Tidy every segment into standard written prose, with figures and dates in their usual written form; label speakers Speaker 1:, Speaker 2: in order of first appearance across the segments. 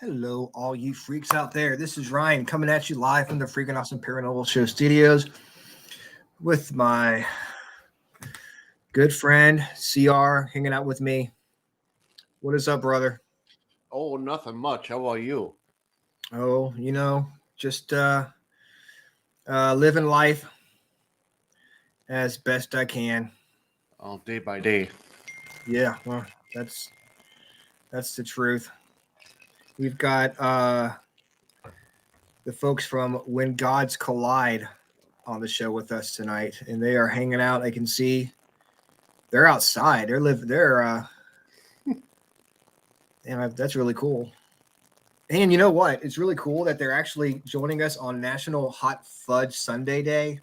Speaker 1: Hello, all you freaks out there. This is Ryan coming at you live from the Freaking Awesome Paranormal Show studios with my good friend CR hanging out with me. What is up, brother?
Speaker 2: Oh, nothing much. How about you?
Speaker 1: Oh, just living life as best I can.
Speaker 2: Oh, day by day.
Speaker 1: Yeah, well, that's the truth. We've got the folks from When Gods Collide on the show with us tonight, and they are hanging out. I can see they're outside. That's really cool. And you know what? It's really cool that they're actually joining us on National Hot Fudge Sunday Day.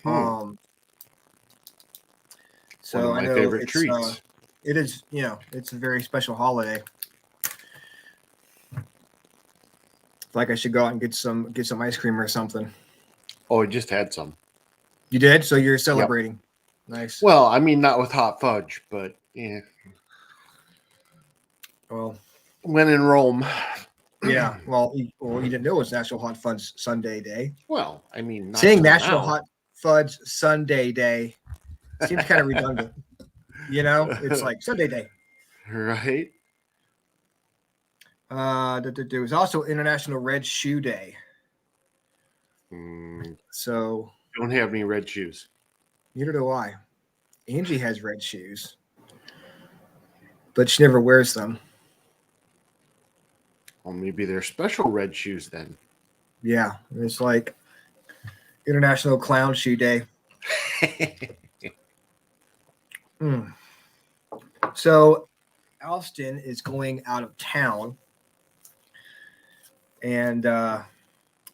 Speaker 2: One
Speaker 1: So
Speaker 2: of
Speaker 1: I
Speaker 2: my
Speaker 1: know
Speaker 2: favorite treats.
Speaker 1: it is, it's a very special holiday. Like I should go out and get some ice cream or something.
Speaker 2: Oh, I just had some.
Speaker 1: You did? So you're celebrating. Yep. Nice.
Speaker 2: Well, I mean, not with hot fudge, but yeah.
Speaker 1: Well,
Speaker 2: when in Rome.
Speaker 1: Yeah. Well, you didn't know it was National Hot Fudge Sunday Day.
Speaker 2: Well, I mean, not
Speaker 1: saying National Hot Fudge Sunday Day seems kind of redundant. It's like Sunday Day.
Speaker 2: Right.
Speaker 1: There was also International Red Shoe Day. So
Speaker 2: don't have any red shoes.
Speaker 1: Neither do I. Angie has red shoes, but she never wears them.
Speaker 2: Well, maybe they're special red shoes then.
Speaker 1: Yeah, it's like International Clown Shoe Day. So Alston is going out of town, and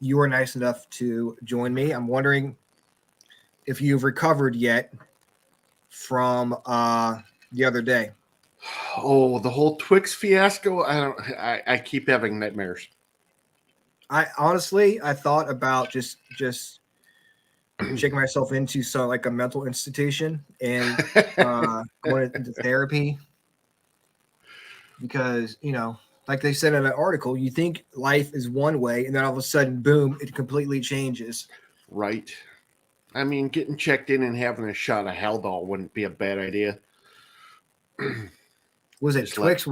Speaker 1: you were nice enough to join me. I'm wondering if you've recovered yet from the other day.
Speaker 2: Oh, the whole Twix fiasco. I keep having nightmares.
Speaker 1: I thought about just checking myself into like a mental institution and going into therapy, because like they said in an article, you think life is one way, and then all of a sudden, boom, it completely changes.
Speaker 2: Right. I mean, getting checked in and having a shot of Haldol wouldn't be a bad idea.
Speaker 1: Was it Twix?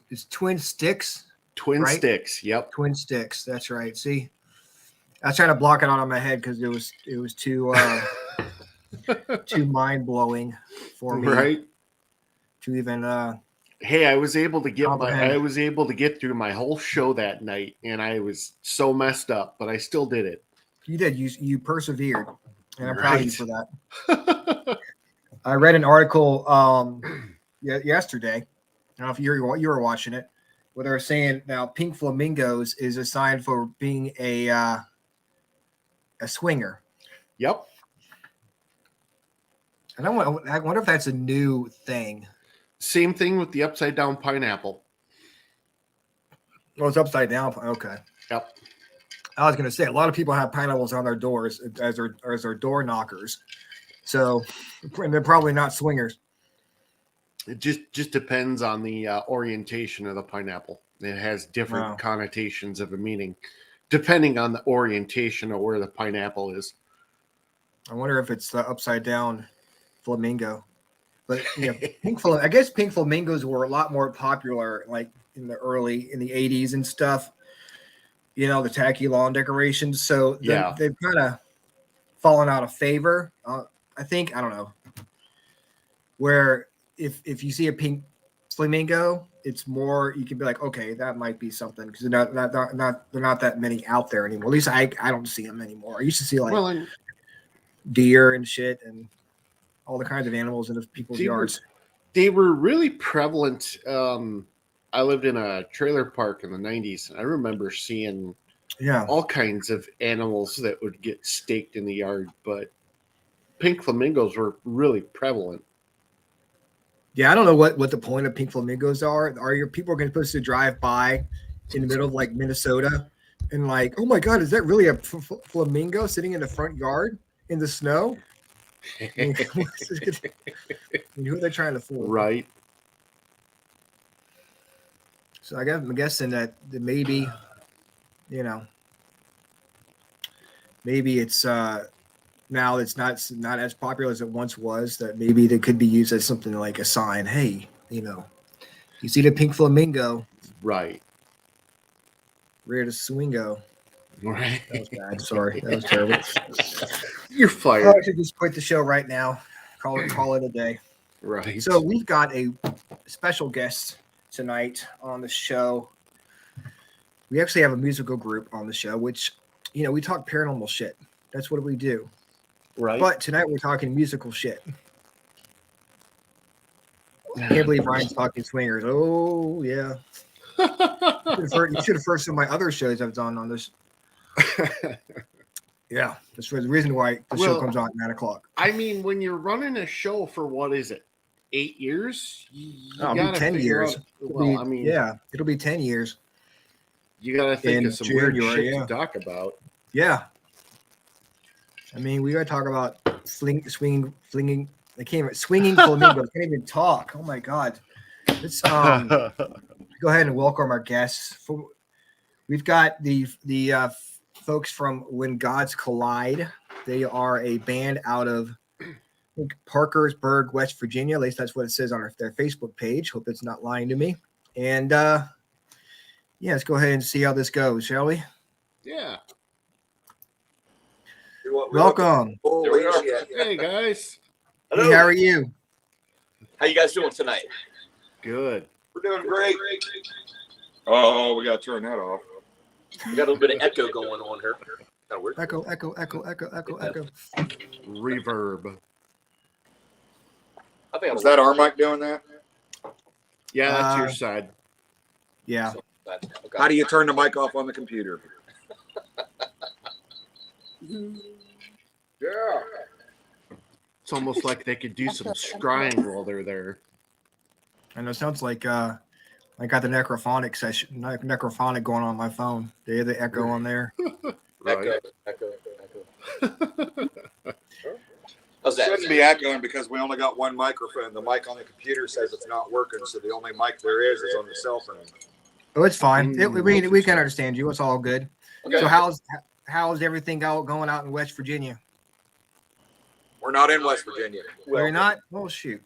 Speaker 1: It's Twin Sticks?
Speaker 2: Twin Sticks, yep.
Speaker 1: Twin Sticks, that's right. See, I was trying to block it out on my head because it was too too mind blowing for me,
Speaker 2: right?
Speaker 1: To even
Speaker 2: hey, I was able to get through my whole show that night, and I was so messed up, but I still did it.
Speaker 1: You did. You persevered, and I'm proud of you for that. I read an article yesterday. I don't know if you were watching it, where they were saying now pink flamingos is a sign for being a swinger.
Speaker 2: Yep.
Speaker 1: And I wonder if that's a new thing.
Speaker 2: Same thing with the upside down pineapple.
Speaker 1: Oh, it's upside down. Okay.
Speaker 2: Yep.
Speaker 1: I was going to say a lot of people have pineapples on their doors as their door knockers, so they're probably not swingers.
Speaker 2: It just depends on the orientation of the pineapple. It has different connotations of a meaning, depending on the orientation of where the pineapple is.
Speaker 1: I wonder if it's the upside down flamingo. But I guess pink flamingos were a lot more popular, like in the 80s and stuff. The tacky lawn decorations. So they've kind of fallen out of favor. I think, I don't know, where if you see a pink flamingo, it's more, you can be like, okay, that might be something, because they're not that many out there anymore. At least I don't see them anymore. I used to see deer and shit and all the kinds of animals in people's yards.
Speaker 2: They were really prevalent. I lived in a trailer park in the 90s, and I remember seeing all kinds of animals that would get staked in the yard, but pink flamingos were really prevalent.
Speaker 1: Yeah, I don't know what the point of pink flamingos are. Are your people going to drive by in the middle of like Minnesota and like, oh my God, is that really a flamingo sitting in the front yard in the snow? Who are they trying to fool?
Speaker 2: Right.
Speaker 1: So I'm guessing that maybe, maybe it's now it's not as popular as it once was. That maybe they could be used as something like a sign. Hey, you see the pink flamingo?
Speaker 2: Right.
Speaker 1: Rear to swingo.
Speaker 2: Right.
Speaker 1: That was bad. Sorry, that was terrible.
Speaker 2: You're fired.
Speaker 1: I should just quit the show right now. Call it a day.
Speaker 2: Right.
Speaker 1: So we've got a special guest tonight on the show. We actually have a musical group on the show, which, we talk paranormal shit. That's what we do.
Speaker 2: Right.
Speaker 1: But tonight we're talking musical shit. I can't believe Ryan's talking swingers. Oh, yeah. You should have heard some of my other shows I've done on this. Yeah. That's the reason why the show comes on at 9 o'clock.
Speaker 2: I mean, when you're running a show for what is it? 8 years?
Speaker 1: It'll be 10 years. It'll be 10 years.
Speaker 2: You got to think of some weird shit to talk about.
Speaker 1: Yeah. I mean, we got to talk about swinging. I can't even swinging flamingos. I can't even talk. Oh my God. Let's go ahead and welcome our guests. We've got the folks from When Gods Collide. They are a band out of Parkersburg, West Virginia. At least that's what it says on their Facebook page. Hope it's not lying to me. And let's go ahead and see how this goes, shall we?
Speaker 2: Yeah.
Speaker 1: Welcome.
Speaker 2: Hey guys.
Speaker 3: Hello.
Speaker 1: Hey, how are you?
Speaker 3: How you guys doing tonight?
Speaker 2: Good.
Speaker 3: We're doing great.
Speaker 4: Oh, we got to turn that off.
Speaker 3: We got a little bit of echo going on here. That weird.
Speaker 1: Echo.
Speaker 2: Reverb.
Speaker 3: I think
Speaker 4: Is that our mic doing that?
Speaker 2: Yeah, that's your side.
Speaker 1: Yeah.
Speaker 3: Okay.
Speaker 4: How do you turn the mic off on the computer?
Speaker 3: Yeah.
Speaker 2: It's almost like they could do some scrying while they're there.
Speaker 1: I know. It sounds like I got the necrophonic necrophonic going on my phone. They have the echo on there.
Speaker 2: Right.
Speaker 3: Echo. How's that?
Speaker 4: Shouldn't be echoing because we only got one microphone. The mic on the computer says it's not working, so the only mic there is on the cell phone.
Speaker 1: Oh, it's fine. We can understand you. It's all good.
Speaker 3: Okay.
Speaker 1: So how's everything going out in West Virginia?
Speaker 4: We're not in West Virginia.
Speaker 1: Well, you're not? Oh, shoot.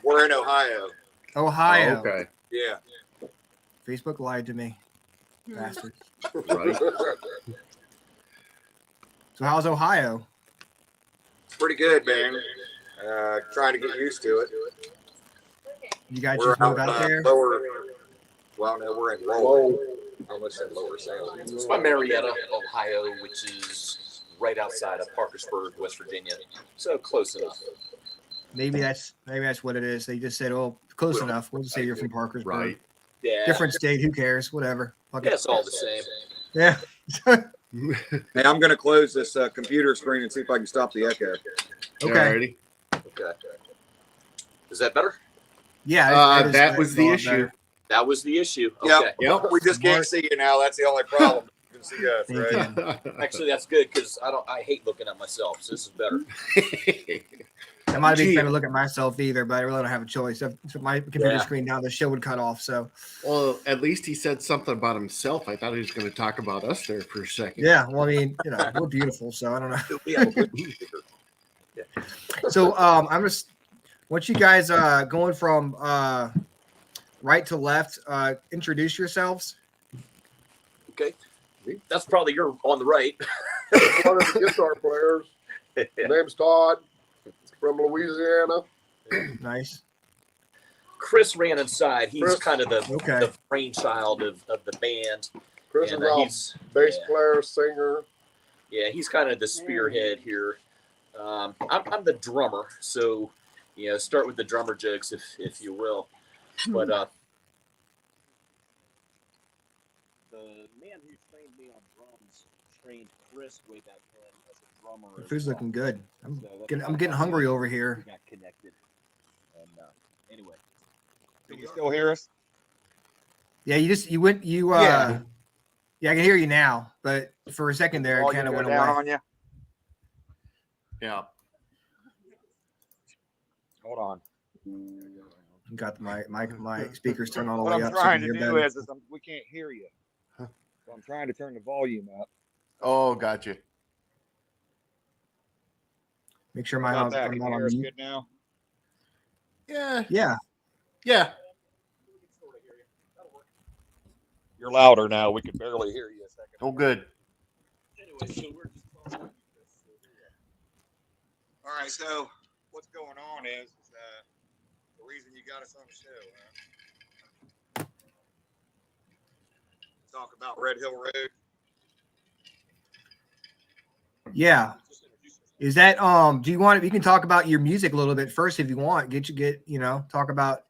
Speaker 4: We're in Ohio.
Speaker 1: Ohio.
Speaker 2: Oh, okay.
Speaker 4: Yeah.
Speaker 1: Facebook lied to me. Bastard.
Speaker 2: Right.
Speaker 1: So how's Ohio?
Speaker 4: It's pretty good, man. Trying to get used to it.
Speaker 1: You guys just moved out there?
Speaker 4: We're in Lowell. I almost said Lower Salem.
Speaker 3: It's by Marietta, Ohio, which is right outside of Parkersburg, West Virginia. So close enough.
Speaker 1: Maybe that's what it is. They just said, "Oh, close enough." We'll just say you're from Parkersburg.
Speaker 2: Right.
Speaker 3: Yeah.
Speaker 1: Different state. Who cares? Whatever. Fuck it.
Speaker 3: Yeah, it's all the same.
Speaker 1: Yeah.
Speaker 4: Hey, I'm going to close this computer screen and see if I can stop the echo.
Speaker 1: Okay.
Speaker 3: Okay. Is that better?
Speaker 1: Yeah.
Speaker 2: That was the issue.
Speaker 3: That was the issue. Okay.
Speaker 2: Yep.
Speaker 4: We just can't see you now. That's the only problem. You can see us, right?
Speaker 3: Actually, that's good because I hate looking at myself. So this is better.
Speaker 1: I'm not a big fan of looking at myself either, but I really don't have a choice. If my computer
Speaker 3: Yeah.
Speaker 1: screen down, the show would cut off. So
Speaker 2: Well, at least he said something about himself. I thought he was going to talk about us there for a second.
Speaker 1: yeah. Well, I mean, we're beautiful, so I don't know.
Speaker 3: We have a good speaker.
Speaker 1: So I'm just once you guys going from right to left, introduce yourselves.
Speaker 3: Okay. That's probably you're on the right.
Speaker 5: One of the guitar players. My name's Todd from Louisiana.
Speaker 1: Nice.
Speaker 3: Chris ran inside. He's
Speaker 5: Chris.
Speaker 3: kind of the
Speaker 1: Okay.
Speaker 3: brainchild of the band.
Speaker 5: Chris
Speaker 3: And,
Speaker 5: is our
Speaker 3: he's
Speaker 5: bass
Speaker 3: yeah.
Speaker 5: player, singer.
Speaker 3: Yeah, he's kind of the spearhead here. I'm the drummer, so start with the drummer jokes if you will. But the man who trained me on drums trained Chris way back then as a drummer.
Speaker 1: The
Speaker 3: as
Speaker 1: food's
Speaker 3: well.
Speaker 1: looking good. I'm
Speaker 3: So that's
Speaker 1: getting
Speaker 3: how we
Speaker 1: hungry over here.
Speaker 3: got connected. And anyway,
Speaker 5: Can you still hear us?
Speaker 1: Yeah, yeah, I can hear you now, but for a second there, it kind of went away.
Speaker 5: on you?
Speaker 2: Yeah.
Speaker 5: Hold on.
Speaker 1: Got my speakers turned all the
Speaker 6: What
Speaker 1: way
Speaker 6: I'm
Speaker 1: up. So
Speaker 6: trying to
Speaker 1: you
Speaker 6: do
Speaker 1: hear better.
Speaker 6: is we can't hear you. So I'm trying to turn the volume up.
Speaker 2: Oh, gotcha.
Speaker 1: Make sure
Speaker 6: How
Speaker 1: I'm
Speaker 6: about that? Can you
Speaker 1: not
Speaker 6: hear
Speaker 1: on
Speaker 6: us
Speaker 1: mute.
Speaker 6: good now?
Speaker 2: Yeah.
Speaker 1: Yeah.
Speaker 2: Yeah.
Speaker 6: You're louder now. We can barely hear you a second.
Speaker 2: Oh, good.
Speaker 3: Anyway, so we're just
Speaker 6: All right. So what's going on is the reason you got us on the show.
Speaker 4: Talk about Red Hill Road.
Speaker 1: Yeah. Is that do you want, we can talk about your music a little bit first if you want. Talk about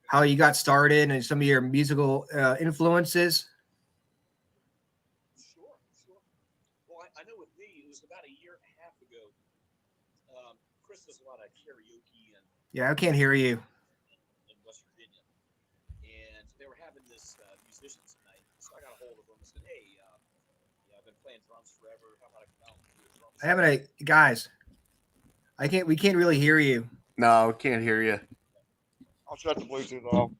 Speaker 1: how you got started and some of your musical influences.
Speaker 3: Sure. Well, I know with me, it was about a year and a half ago. Chris does a lot of karaoke
Speaker 1: Yeah, I can't hear you.
Speaker 3: in West Virginia, and they were having this musicians night. So I got a hold of them and said, "Hey, I've been playing drums forever. How about I come out and do a drum
Speaker 1: I haven't guys. We can't really hear you.
Speaker 2: No, can't hear you.
Speaker 6: I'll shut the Bluetooth off.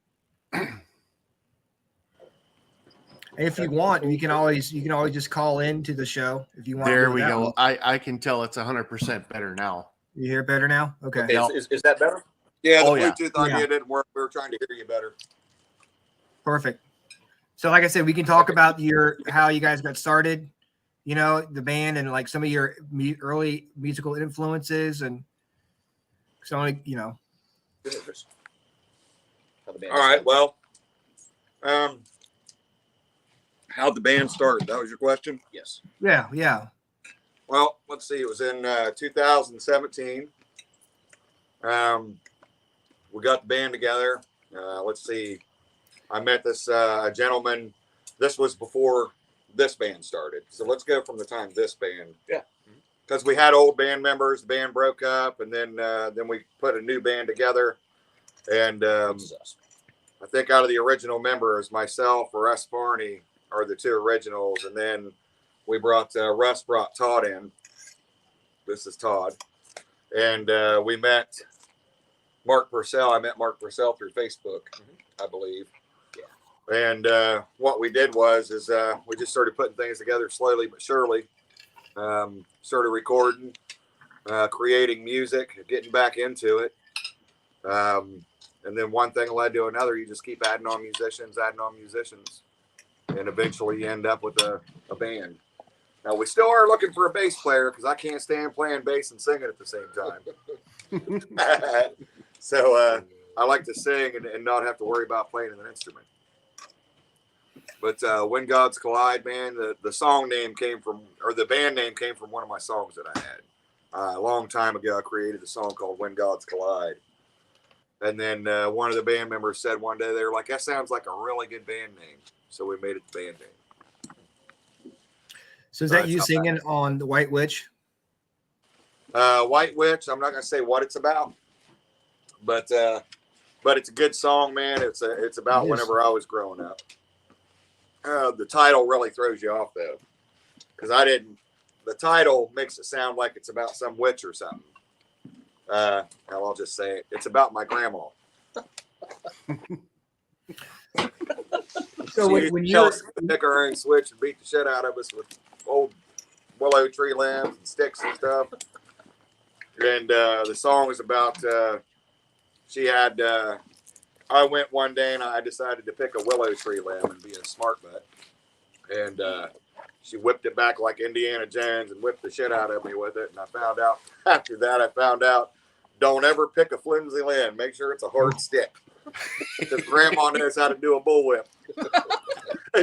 Speaker 1: And if you want, you can always just call into the show if you want.
Speaker 2: There
Speaker 1: to do
Speaker 2: we
Speaker 1: that
Speaker 2: go.
Speaker 1: one.
Speaker 2: I can tell it's 100% better now.
Speaker 1: You hear better now? Okay.
Speaker 3: Okay,
Speaker 2: Yep.
Speaker 3: is that better?
Speaker 4: Yeah, the
Speaker 2: Oh, yeah.
Speaker 4: Bluetooth idea didn't work. We were trying to hear you better.
Speaker 1: Perfect. So like I said, we can talk about how you guys got started, the band, and like some of your early musical influences, and so
Speaker 3: Go ahead, Chris. How the band
Speaker 4: All right.
Speaker 3: started.
Speaker 4: Well, how'd the band start? That was your question.
Speaker 3: Yes.
Speaker 1: yeah.
Speaker 4: Well, let's see. It was in 2017. We got the band together. Let's see. I met this gentleman. This was before this band started. So let's go from the time this band.
Speaker 3: Yeah.
Speaker 4: Because we had old band members. The band broke up, and then we put a new band together. And
Speaker 3: Which is us.
Speaker 4: I think out of the original members, myself or Russ Farney are the two originals, and then we Russ brought Todd in. This is Todd, and we met Mark Purcell. I met Mark Purcell through Facebook, I believe. Yeah. And what we did was we just started putting things together slowly but surely. Started recording, creating music, getting back into it. And then one thing led to another. You just keep adding on musicians, and eventually you end up with a band. Now, we still are looking for a bass player because I can't stand playing bass and singing at the same time. So I like to sing and not have to worry about playing an instrument. But When Gods Collide, man, the song name came from, or the band name came from one of my songs that I had. A long time ago, I created a song called When Gods Collide. And then one of the band members said one day, they were like, that sounds like a really good band name. So we made it the band name.
Speaker 1: So is that you singing on the White Witch?
Speaker 4: White Witch, I'm not going to say what it's about, but it's a good song, man. It's about whenever I was growing up. The title really throws you off, though, because the title makes it sound like it's about some witch or something. I'll just say it. It's about my grandma.
Speaker 1: So when you
Speaker 4: pick our own switch and beat the shit out of us with old willow tree limbs and sticks and stuff. And the song was about she had. I went one day and I decided to pick a willow tree limb and be a smart butt. And she whipped it back like Indiana Jones and whipped the shit out of me with it. And I found out after that, don't ever pick a flimsy limb. Make sure it's a hard stick. Because grandma knows how to do a bullwhip.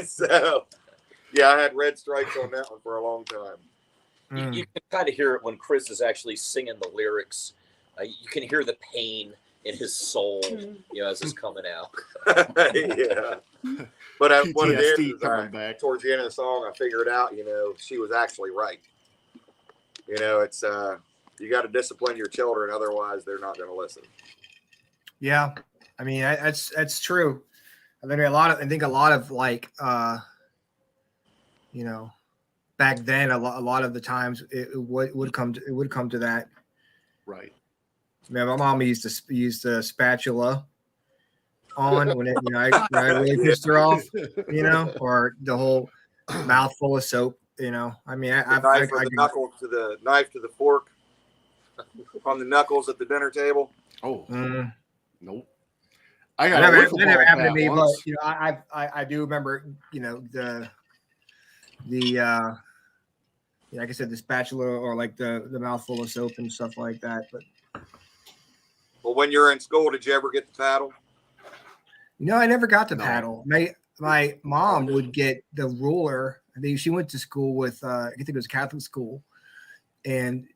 Speaker 4: So, yeah, I had red stripes on that one for a long time.
Speaker 3: You can kind of hear it when Chris is actually singing the lyrics. You can hear the pain in his soul, as it's coming out.
Speaker 4: Yeah. But what it is
Speaker 2: back.
Speaker 4: towards the end of the song, I figured out, she was actually right. It's you got to discipline your children, otherwise they're not going to listen.
Speaker 1: Yeah, I mean that's true. I think a lot of like back then a lot of the times it would come to that.
Speaker 2: Right.
Speaker 1: Man, my mom used the spatula, on when I really pissed her off, or the whole mouthful of soap, I mean,
Speaker 4: The knife to the fork on the knuckles at the dinner table.
Speaker 2: Oh, nope.
Speaker 1: I
Speaker 2: got
Speaker 1: never,
Speaker 2: a
Speaker 1: that
Speaker 2: wiffle
Speaker 1: never
Speaker 2: ball
Speaker 1: happened to
Speaker 2: bat
Speaker 1: me,
Speaker 2: once.
Speaker 1: but I do remember, the like I said, the spatula or like the mouthful of soap and stuff like that. But
Speaker 4: Well, when you're in school, did you ever get the paddle?
Speaker 1: I never got the
Speaker 2: No.
Speaker 1: paddle. My mom would get the ruler. I think she went to school with I think it was Catholic school, and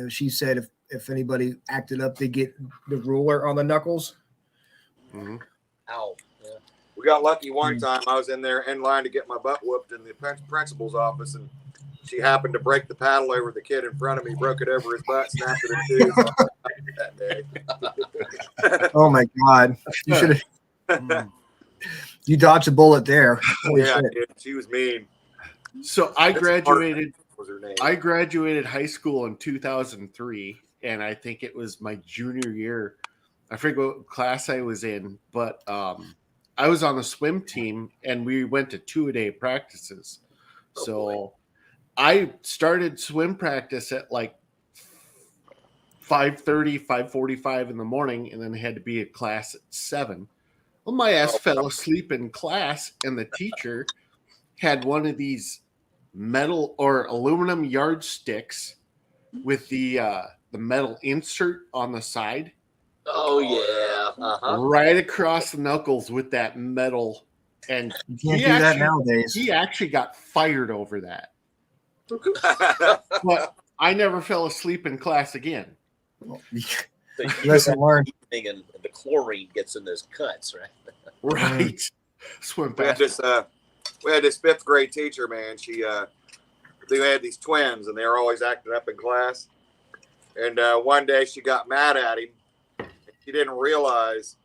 Speaker 1: she said if anybody acted up, they get the ruler on the knuckles.
Speaker 2: Mm-hmm.
Speaker 3: Ow. Yeah.
Speaker 4: We got lucky one time. I was in there in line to get my butt whooped in the principal's office, and she happened to break the paddle over the kid in front of me, broke it over his butt, snapped it in two. That day.
Speaker 1: Oh my God! You should have. You dodged a bullet there. Holy
Speaker 4: Yeah,
Speaker 1: shit.
Speaker 4: dude, she was mean.
Speaker 2: So I graduated.
Speaker 4: Was her name?
Speaker 2: I graduated high school in 2003, and I think it was my junior year. I forget what class I was in, but I was on the swim team, and we went to 2-a-day practices. So I started swim practice at like 5:30, 5:45 in the morning, and then had to be at class at 7. Well, my ass fell asleep in class, and the teacher had one of these metal or aluminum yardsticks with the metal insert on the side.
Speaker 3: Oh yeah.
Speaker 2: Right across the knuckles with that metal. And
Speaker 1: You can't do that nowadays.
Speaker 2: he actually got fired over that. But I never fell asleep in class again.
Speaker 1: Lesson learned.
Speaker 3: And the chlorine gets in those cuts, right?
Speaker 2: Right. Swim
Speaker 4: We had
Speaker 2: fast.
Speaker 4: this 5th grade teacher, man. They had these twins, and they were always acting up in class. And one day she got mad at him. She didn't realize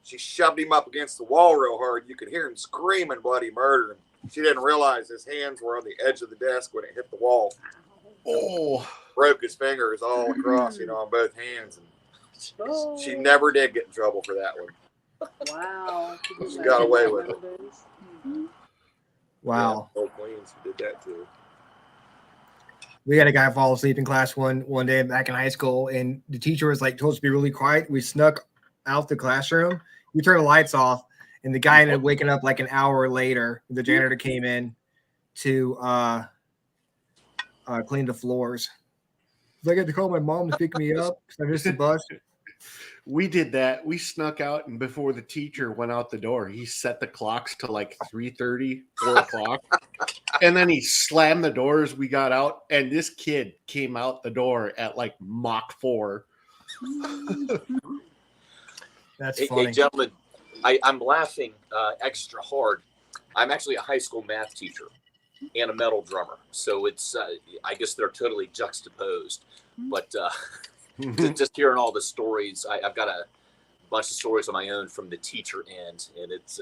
Speaker 4: she shoved him up against the wall real hard. You could hear him screaming bloody murder. She didn't realize his hands were on the edge of the desk when it hit the wall.
Speaker 2: Oh,
Speaker 4: Broke his fingers all across, on both hands. And she never did get in trouble for that one.
Speaker 7: Wow.
Speaker 4: She got away with it.
Speaker 1: Wow.
Speaker 4: Yeah, old Queens did that too.
Speaker 1: We had a guy fall asleep in class one day back in high school, and the teacher was like told us to be really quiet. We snuck out the classroom. We turned the lights off, and the guy ended up waking up like an hour later. The janitor came in to clean the floors. I got to call my mom to pick me up because I missed the bus.
Speaker 2: we did that. We snuck out, and before the teacher went out the door, he set the clocks to like 3:30, 4 o'clock. And then he slammed the doors. We got out, and this kid came out the door at like Mach 4.
Speaker 1: That's funny.
Speaker 3: Hey, gentlemen, I'm laughing extra hard. I'm actually a high school math teacher and a metal drummer, so it's I guess they're totally juxtaposed. But just hearing all the stories, I've got a bunch of stories of my own from the teacher end, and it's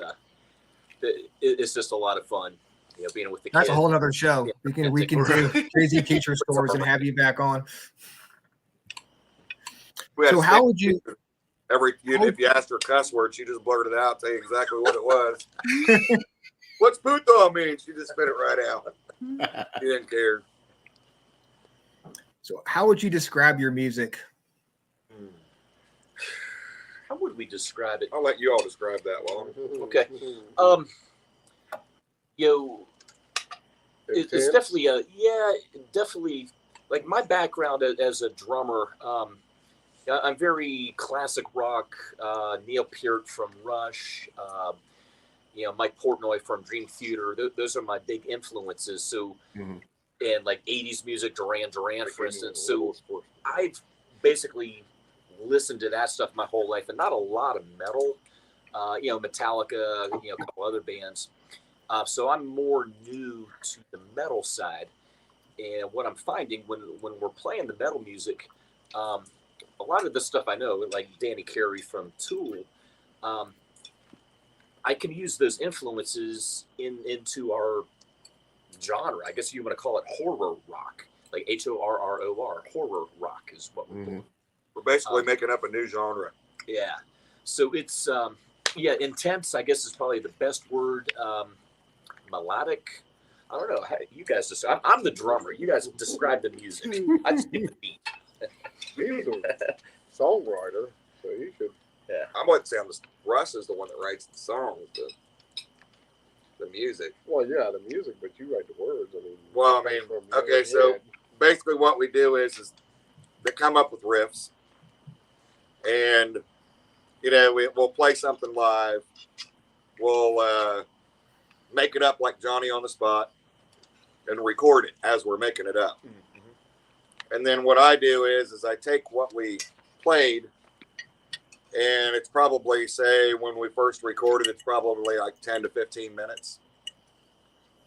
Speaker 3: just a lot of fun. Being with the
Speaker 1: That's
Speaker 3: kids.
Speaker 1: a whole other show. We can do crazy teacher stories and have you back on. So how would you?
Speaker 4: If you asked her a cuss word, she just blurted it out, tell you exactly what it was. What's puto mean? She just spit it right out. She didn't care.
Speaker 1: So how would you describe your music?
Speaker 3: How would we describe it?
Speaker 4: I'll let you all describe that one.
Speaker 3: Okay. It's definitely definitely like my background as a drummer. I'm very classic rock. Neil Peart from Rush. Mike Portnoy from Dream Theater. Those are my big influences. So, and like 80s music, Duran Duran, for instance. So I've basically listened to that stuff my whole life, and not a lot of metal. Metallica, a couple other bands. So I'm more new to the metal side, and what I'm finding when we're playing the metal music, a lot of the stuff I know, like Danny Carey from Tool, I can use those influences into our genre. I guess you want to call it horror rock, like HORROR. Horror rock is what we're doing.
Speaker 4: We're basically making up a new genre.
Speaker 3: Yeah. So it's Yeah, intense, I guess, is probably the best word. Melodic. I don't know. How, you guys just, I'm the drummer. You guys describe the music. I just give the beat.
Speaker 5: He was a songwriter, so he should.
Speaker 3: Yeah.
Speaker 4: I wouldn't say Russ is the one that writes the songs, the music.
Speaker 5: Well, yeah, the music, but you write the words. I mean,
Speaker 4: Well, I mean,
Speaker 5: from your
Speaker 4: okay, so
Speaker 5: head.
Speaker 4: basically what we do is they come up with riffs, and we'll play something live. We'll make it up like Johnny on the spot, and record it as we're making it up.
Speaker 3: Mm-hmm.
Speaker 4: And then what I do is I take what we played, and it's probably, say, when we first recorded, it's probably like 10 to 15 minutes.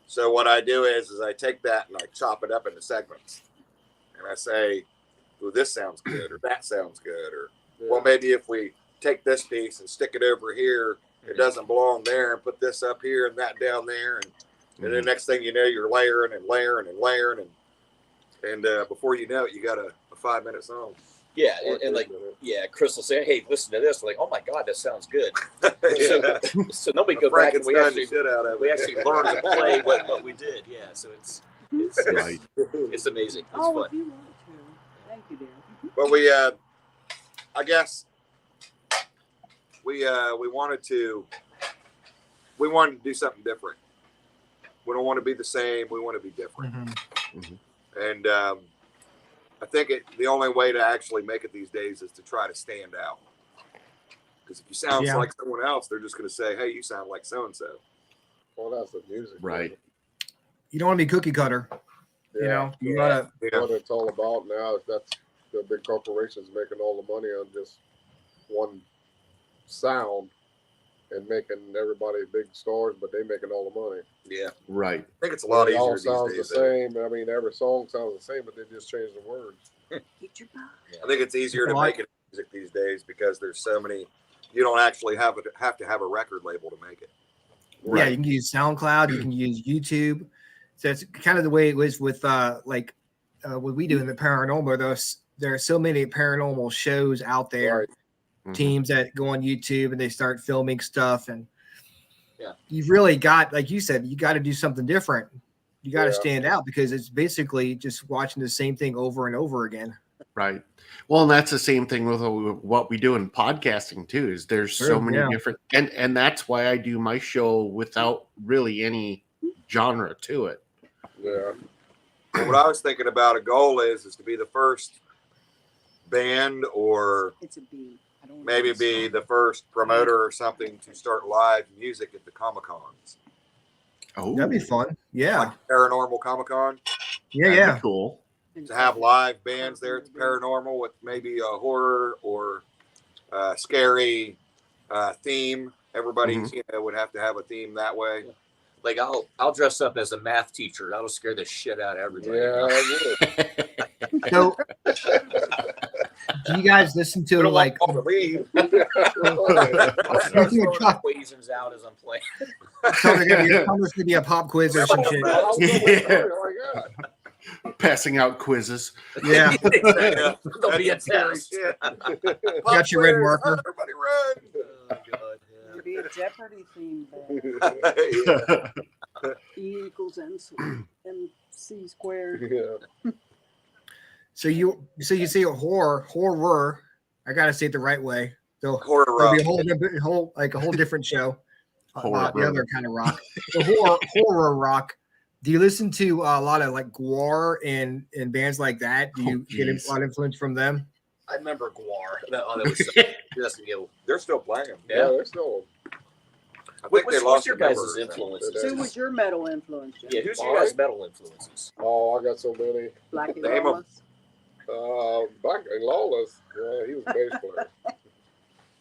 Speaker 4: So what I do is I take that and I chop it up into segments, and I say, "Ooh, this sounds good," or "That sounds good," or well, maybe if we take this piece and stick it over here, it doesn't belong there, and put this up here and that down there, and then next thing you know, you're layering and layering and layering, and before you know it, you got a 5-minute song.
Speaker 3: Yeah, and like, yeah, Chris will say, "Hey, listen to this." I'm like, "Oh my God, that sounds good."
Speaker 4: Yeah.
Speaker 3: So then we go back and we actually
Speaker 4: we
Speaker 3: learn to play what we did. Yeah, so it's
Speaker 2: Right.
Speaker 3: it's amazing. It's
Speaker 7: Oh,
Speaker 3: fun.
Speaker 7: if you want to. Thank you, dear.
Speaker 4: But we, I guess, we wanted to do something different. We don't want to be the same. We want to be different. And I think the only way to actually make it these days is to try to stand out. Because if you sound like someone else, they're just going to say, "Hey, you sound like so and so."
Speaker 5: Well, that's the music.
Speaker 2: Right.
Speaker 1: You don't want to be cookie cutter. You know, you gotta.
Speaker 5: What it's all about now is that's the big corporations making all the money on just one sound and making everybody big stars, but they making all the money.
Speaker 4: Yeah.
Speaker 2: Right.
Speaker 4: I think it's a lot
Speaker 5: It all
Speaker 4: easier
Speaker 5: sounds
Speaker 4: these
Speaker 5: the
Speaker 4: days.
Speaker 5: same. I mean, every song sounds the same, but they just change the words.
Speaker 7: Get your box.
Speaker 4: I think it's easier to make it music these days because there's so many. You don't actually have to have a record label to make it.
Speaker 1: Yeah, you can use SoundCloud, you can use YouTube. So it's kind of the way it was with what we do in the paranormal. There are so many paranormal shows out there,
Speaker 5: Right.
Speaker 1: teams that go on YouTube and they start filming stuff, and
Speaker 3: Yeah.
Speaker 1: you've really got, like you said, you got to do something different. You got to
Speaker 5: Yeah.
Speaker 1: stand out because it's basically just watching the same thing over and over again.
Speaker 2: Right. Well, and that's the same thing with what we do in podcasting too. Is there's so many different, and that's why I do my show without really any genre to it.
Speaker 5: Yeah.
Speaker 4: What I was thinking about a goal is to be the first band, or
Speaker 7: It's a B. I don't
Speaker 4: maybe
Speaker 7: know.
Speaker 4: be the first promoter or something to start live music at the Comic-Cons.
Speaker 2: Oh,
Speaker 1: That'd be fun. Yeah,
Speaker 4: Like Paranormal Comic-Con.
Speaker 1: yeah.
Speaker 2: cool.
Speaker 4: To have live bands there at the Paranormal with maybe a horror or scary theme. Everybody would have to have a theme that way.
Speaker 3: Like I'll dress up as a math teacher. That'll scare the shit out of everybody.
Speaker 5: Yeah, I would.
Speaker 1: So, do you guys listen to like?
Speaker 4: all to leave.
Speaker 3: I'll start throwing equations out as I'm playing.
Speaker 1: So there's going to be a pop quiz or some shit.
Speaker 2: Yeah.
Speaker 5: Oh my God.
Speaker 2: Passing out quizzes.
Speaker 1: Yeah,
Speaker 3: There'll be a test.
Speaker 1: got your red marker.
Speaker 4: Everybody run.
Speaker 3: Oh, God,
Speaker 7: It'll be a Jeopardy theme band. E equals MC squared.
Speaker 5: Yeah.
Speaker 1: So you say horror. I gotta say it the right way. So
Speaker 4: Horror
Speaker 1: there'll
Speaker 4: rock.
Speaker 1: be a whole different show about the
Speaker 2: Horror.
Speaker 1: other kind of rock. The horror rock. Do you listen to a lot of like Gwar and bands like that? Do you get a lot of influence from them?
Speaker 3: I remember Guar. That was just,
Speaker 4: They're still playing.
Speaker 5: Yeah, they're still.
Speaker 4: I think they
Speaker 3: what's
Speaker 4: lost
Speaker 3: your
Speaker 4: a member
Speaker 3: guys'
Speaker 4: or something.
Speaker 3: influences?
Speaker 7: Who was your metal influence? Jim?
Speaker 3: Yeah, who's your guys' metal influences?
Speaker 5: Oh, I got so many.
Speaker 7: Blackie
Speaker 4: Name 'em.
Speaker 7: Lawless?
Speaker 5: Back in Lawless, yeah, he was a bass player.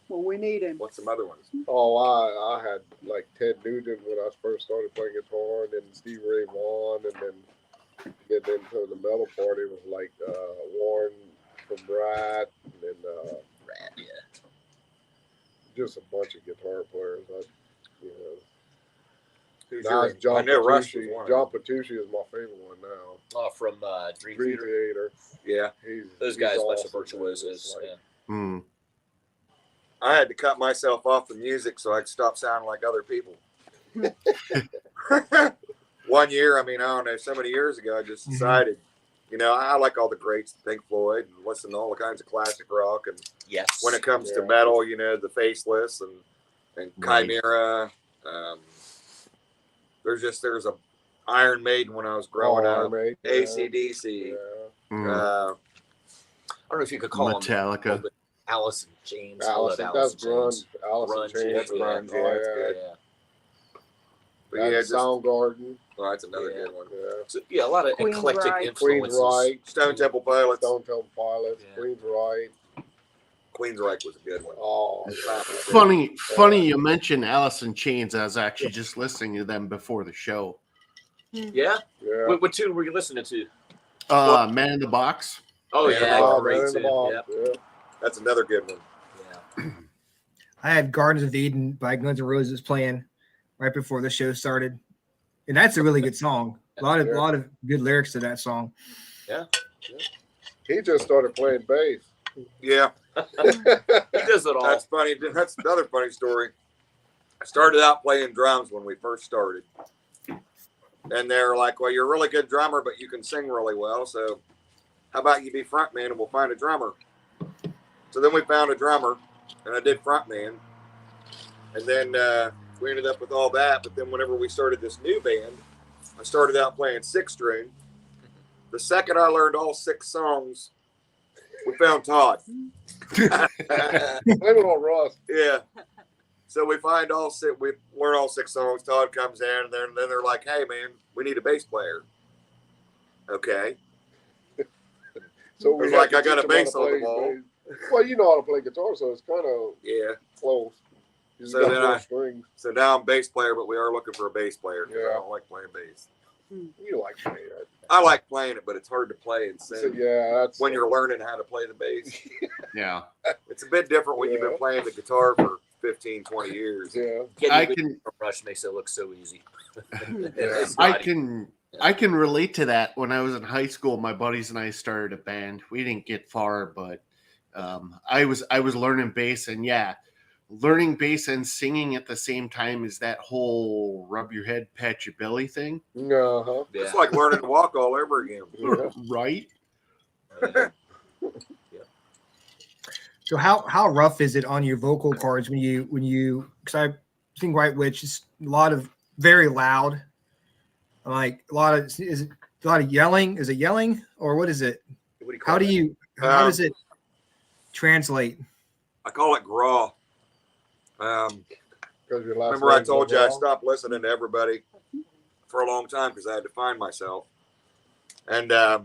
Speaker 7: Well, we need him.
Speaker 4: What's some other ones?
Speaker 5: Oh, I had like Ted Nugent when I first started playing guitar, and then Steve Ray Vaughan, and then get into the metal party was like Warren from Brat, and then
Speaker 3: Rad, yeah.
Speaker 5: just a bunch of guitar players.
Speaker 4: Who's
Speaker 5: Now
Speaker 4: your,
Speaker 5: it's John
Speaker 4: I know Russ was
Speaker 5: Petrucci.
Speaker 4: one.
Speaker 5: John Petrucci is my favorite one now.
Speaker 3: Oh, from Dream
Speaker 5: Dream
Speaker 3: Theater.
Speaker 5: Theater.
Speaker 4: Yeah.
Speaker 5: He's
Speaker 3: Those guys, bunch of
Speaker 5: awesome, man.
Speaker 3: virtuosos.
Speaker 5: It's like-
Speaker 3: Yeah.
Speaker 2: Hmm.
Speaker 4: I had to cut myself off the music so I could stop sounding like other people. One year, I mean, I don't know, so many years ago, I just decided, you know, I like all the greats, Pink Floyd, and listen to all kinds of classic rock. And
Speaker 3: Yes.
Speaker 4: when it comes to metal, you know, the Faceless and Chimera. There's a Iron Maiden when I was growing up. AC/DC.
Speaker 3: I don't know if you could call
Speaker 2: Metallica.
Speaker 3: them Alice in Chains.
Speaker 5: Allison, that's grunge. Allison Chains.
Speaker 4: That's grunge. Yeah, that's good.
Speaker 3: Yeah.
Speaker 4: But yeah, just,
Speaker 5: Soundgarden.
Speaker 4: oh, that's another good one.
Speaker 5: Yeah.
Speaker 3: So, yeah, a lot of
Speaker 7: Queen's
Speaker 3: eclectic
Speaker 7: Right.
Speaker 3: influences.
Speaker 5: Queen's Right.
Speaker 4: Stone Temple Pilots.
Speaker 5: Stone Temple Pilots.
Speaker 3: Yeah.
Speaker 5: Queen's Right.
Speaker 4: Queensryche was a good one.
Speaker 5: Oh,
Speaker 2: Funny you mentioned Alice in Chains. I was actually just listening to them before the show.
Speaker 3: Yeah.
Speaker 5: yeah.
Speaker 3: What tune were you listening to?
Speaker 2: Man in the Box.
Speaker 3: Oh
Speaker 4: Yeah,
Speaker 3: yeah,
Speaker 5: Oh,
Speaker 3: great
Speaker 5: Man in the
Speaker 3: tune.
Speaker 5: Box.
Speaker 3: Yep.
Speaker 5: Yeah.
Speaker 4: That's another good one.
Speaker 3: Yeah.
Speaker 1: I had Gardens of Eden by Guns N' Roses playing right before the show started, and that's a really good song. A lot of good lyrics to that song.
Speaker 5: He just started playing bass.
Speaker 4: Yeah,
Speaker 3: He does it all.
Speaker 4: that's funny. That's another funny story. I started out playing drums when we first started. And they're like, well, you're a really good drummer, but you can sing really well. So how about you be frontman and we'll find a drummer? So then we found a drummer and I did frontman. And then we ended up with all that. But then whenever we started this new band, I started out playing 6-string. The second I learned all 6 songs, we found Todd.
Speaker 5: Blame it on Russ.
Speaker 4: Yeah. So we find all 6, we learn all 6 songs. Todd comes in, and then they're like, hey, man, we need a bass player. Okay.
Speaker 5: So we
Speaker 4: It's
Speaker 5: had
Speaker 4: like
Speaker 5: to
Speaker 4: I got
Speaker 5: teach
Speaker 4: a
Speaker 5: him how
Speaker 4: bass
Speaker 5: to
Speaker 4: on the
Speaker 5: play
Speaker 4: wall.
Speaker 5: bass. Well, you know how to play guitar, so it's kind of
Speaker 4: Yeah.
Speaker 5: close. You just
Speaker 4: So
Speaker 5: got
Speaker 4: then
Speaker 5: 4
Speaker 4: I-
Speaker 5: strings.
Speaker 4: So now I'm bass player, but we are looking for a bass player. 'Cause I
Speaker 5: Yeah.
Speaker 4: don't like playing bass.
Speaker 5: You like playing that.
Speaker 4: I like playing it, but it's hard to play and
Speaker 5: So,
Speaker 4: sing
Speaker 5: yeah, that's
Speaker 4: when you're learning how to play the bass.
Speaker 2: Yeah,
Speaker 4: It's a bit different when you've
Speaker 5: Yeah.
Speaker 4: been playing the guitar for 15, 20 years.
Speaker 5: Yeah.
Speaker 2: I
Speaker 3: Getting
Speaker 2: can
Speaker 3: a Rush makes it look so easy.
Speaker 5: Yeah.
Speaker 3: It's
Speaker 2: I
Speaker 3: not.
Speaker 2: can relate to that. When I was in high school, my buddies and I started a band. We didn't get far, but I was learning bass, and learning bass and singing at the same time is that whole rub your head, pat your belly thing,
Speaker 5: Uh-huh.
Speaker 3: Yeah.
Speaker 4: It's like learning to walk all over again.
Speaker 5: Yeah.
Speaker 2: right?
Speaker 1: So how rough is it on your vocal cords when you because I think White Witch is a lot of very loud, like a lot of yelling? Is it yelling or what is it?
Speaker 4: What do you call
Speaker 1: How do
Speaker 4: it?
Speaker 1: you how does it translate?
Speaker 4: I call it graw.
Speaker 5: 'Cause your last
Speaker 4: Remember I
Speaker 5: name's
Speaker 4: told you I
Speaker 5: Overall?
Speaker 4: stopped listening to everybody for a long time because I had to find myself. And I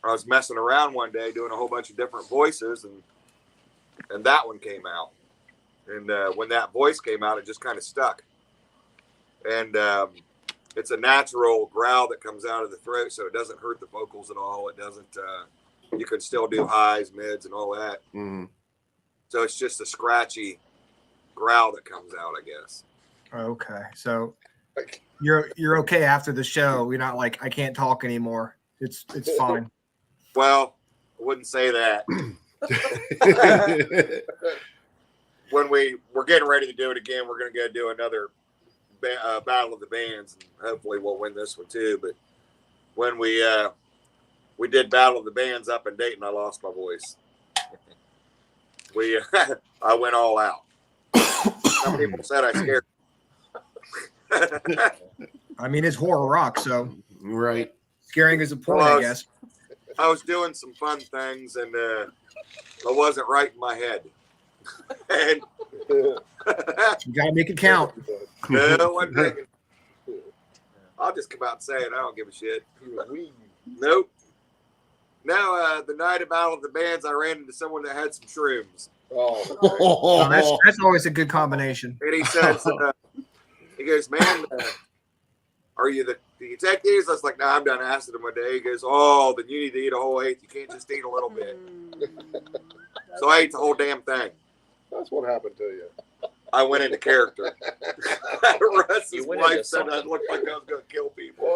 Speaker 4: was messing around one day doing a whole bunch of different voices, and that one came out. And when that voice came out, it just kind of stuck. And it's a natural growl that comes out of the throat, so it doesn't hurt the vocals at all. It doesn't. You can still do highs, mids, and all that.
Speaker 2: Mm.
Speaker 4: So it's just a scratchy growl that comes out, I guess.
Speaker 1: Okay, so you're okay after the show. You're not like I can't talk anymore. It's fine.
Speaker 4: Well, I wouldn't say that. When we're getting ready to do it again, we're going to go do another battle of the bands, and hopefully we'll win this one too. But when we did battle of the bands up in Dayton, I lost my voice. I went all out. Some people said I scared.
Speaker 1: I mean, it's horror rock, so
Speaker 2: Right.
Speaker 1: scaring is a point,
Speaker 4: Well,
Speaker 1: I guess.
Speaker 4: I was doing some fun things, and I wasn't right in my head. And
Speaker 1: You gotta make it count.
Speaker 4: no one taking. I'll just come out and say it. I don't give a shit. Nope. No, the night of Battle of the Bands, I ran into someone that had some shrooms.
Speaker 5: Oh,
Speaker 1: Oh, that's always a good combination.
Speaker 4: And he says, he goes, man, do you take these? I was like, no, I'm done acid in my day. He goes, oh, then you need to eat a whole 8. You can't just eat a little bit. So I ate the whole damn thing.
Speaker 5: that's what happened to you.
Speaker 4: I went into character. Russ's
Speaker 3: You went
Speaker 4: wife
Speaker 3: into
Speaker 4: said I
Speaker 3: something.
Speaker 4: looked like I was going to kill people.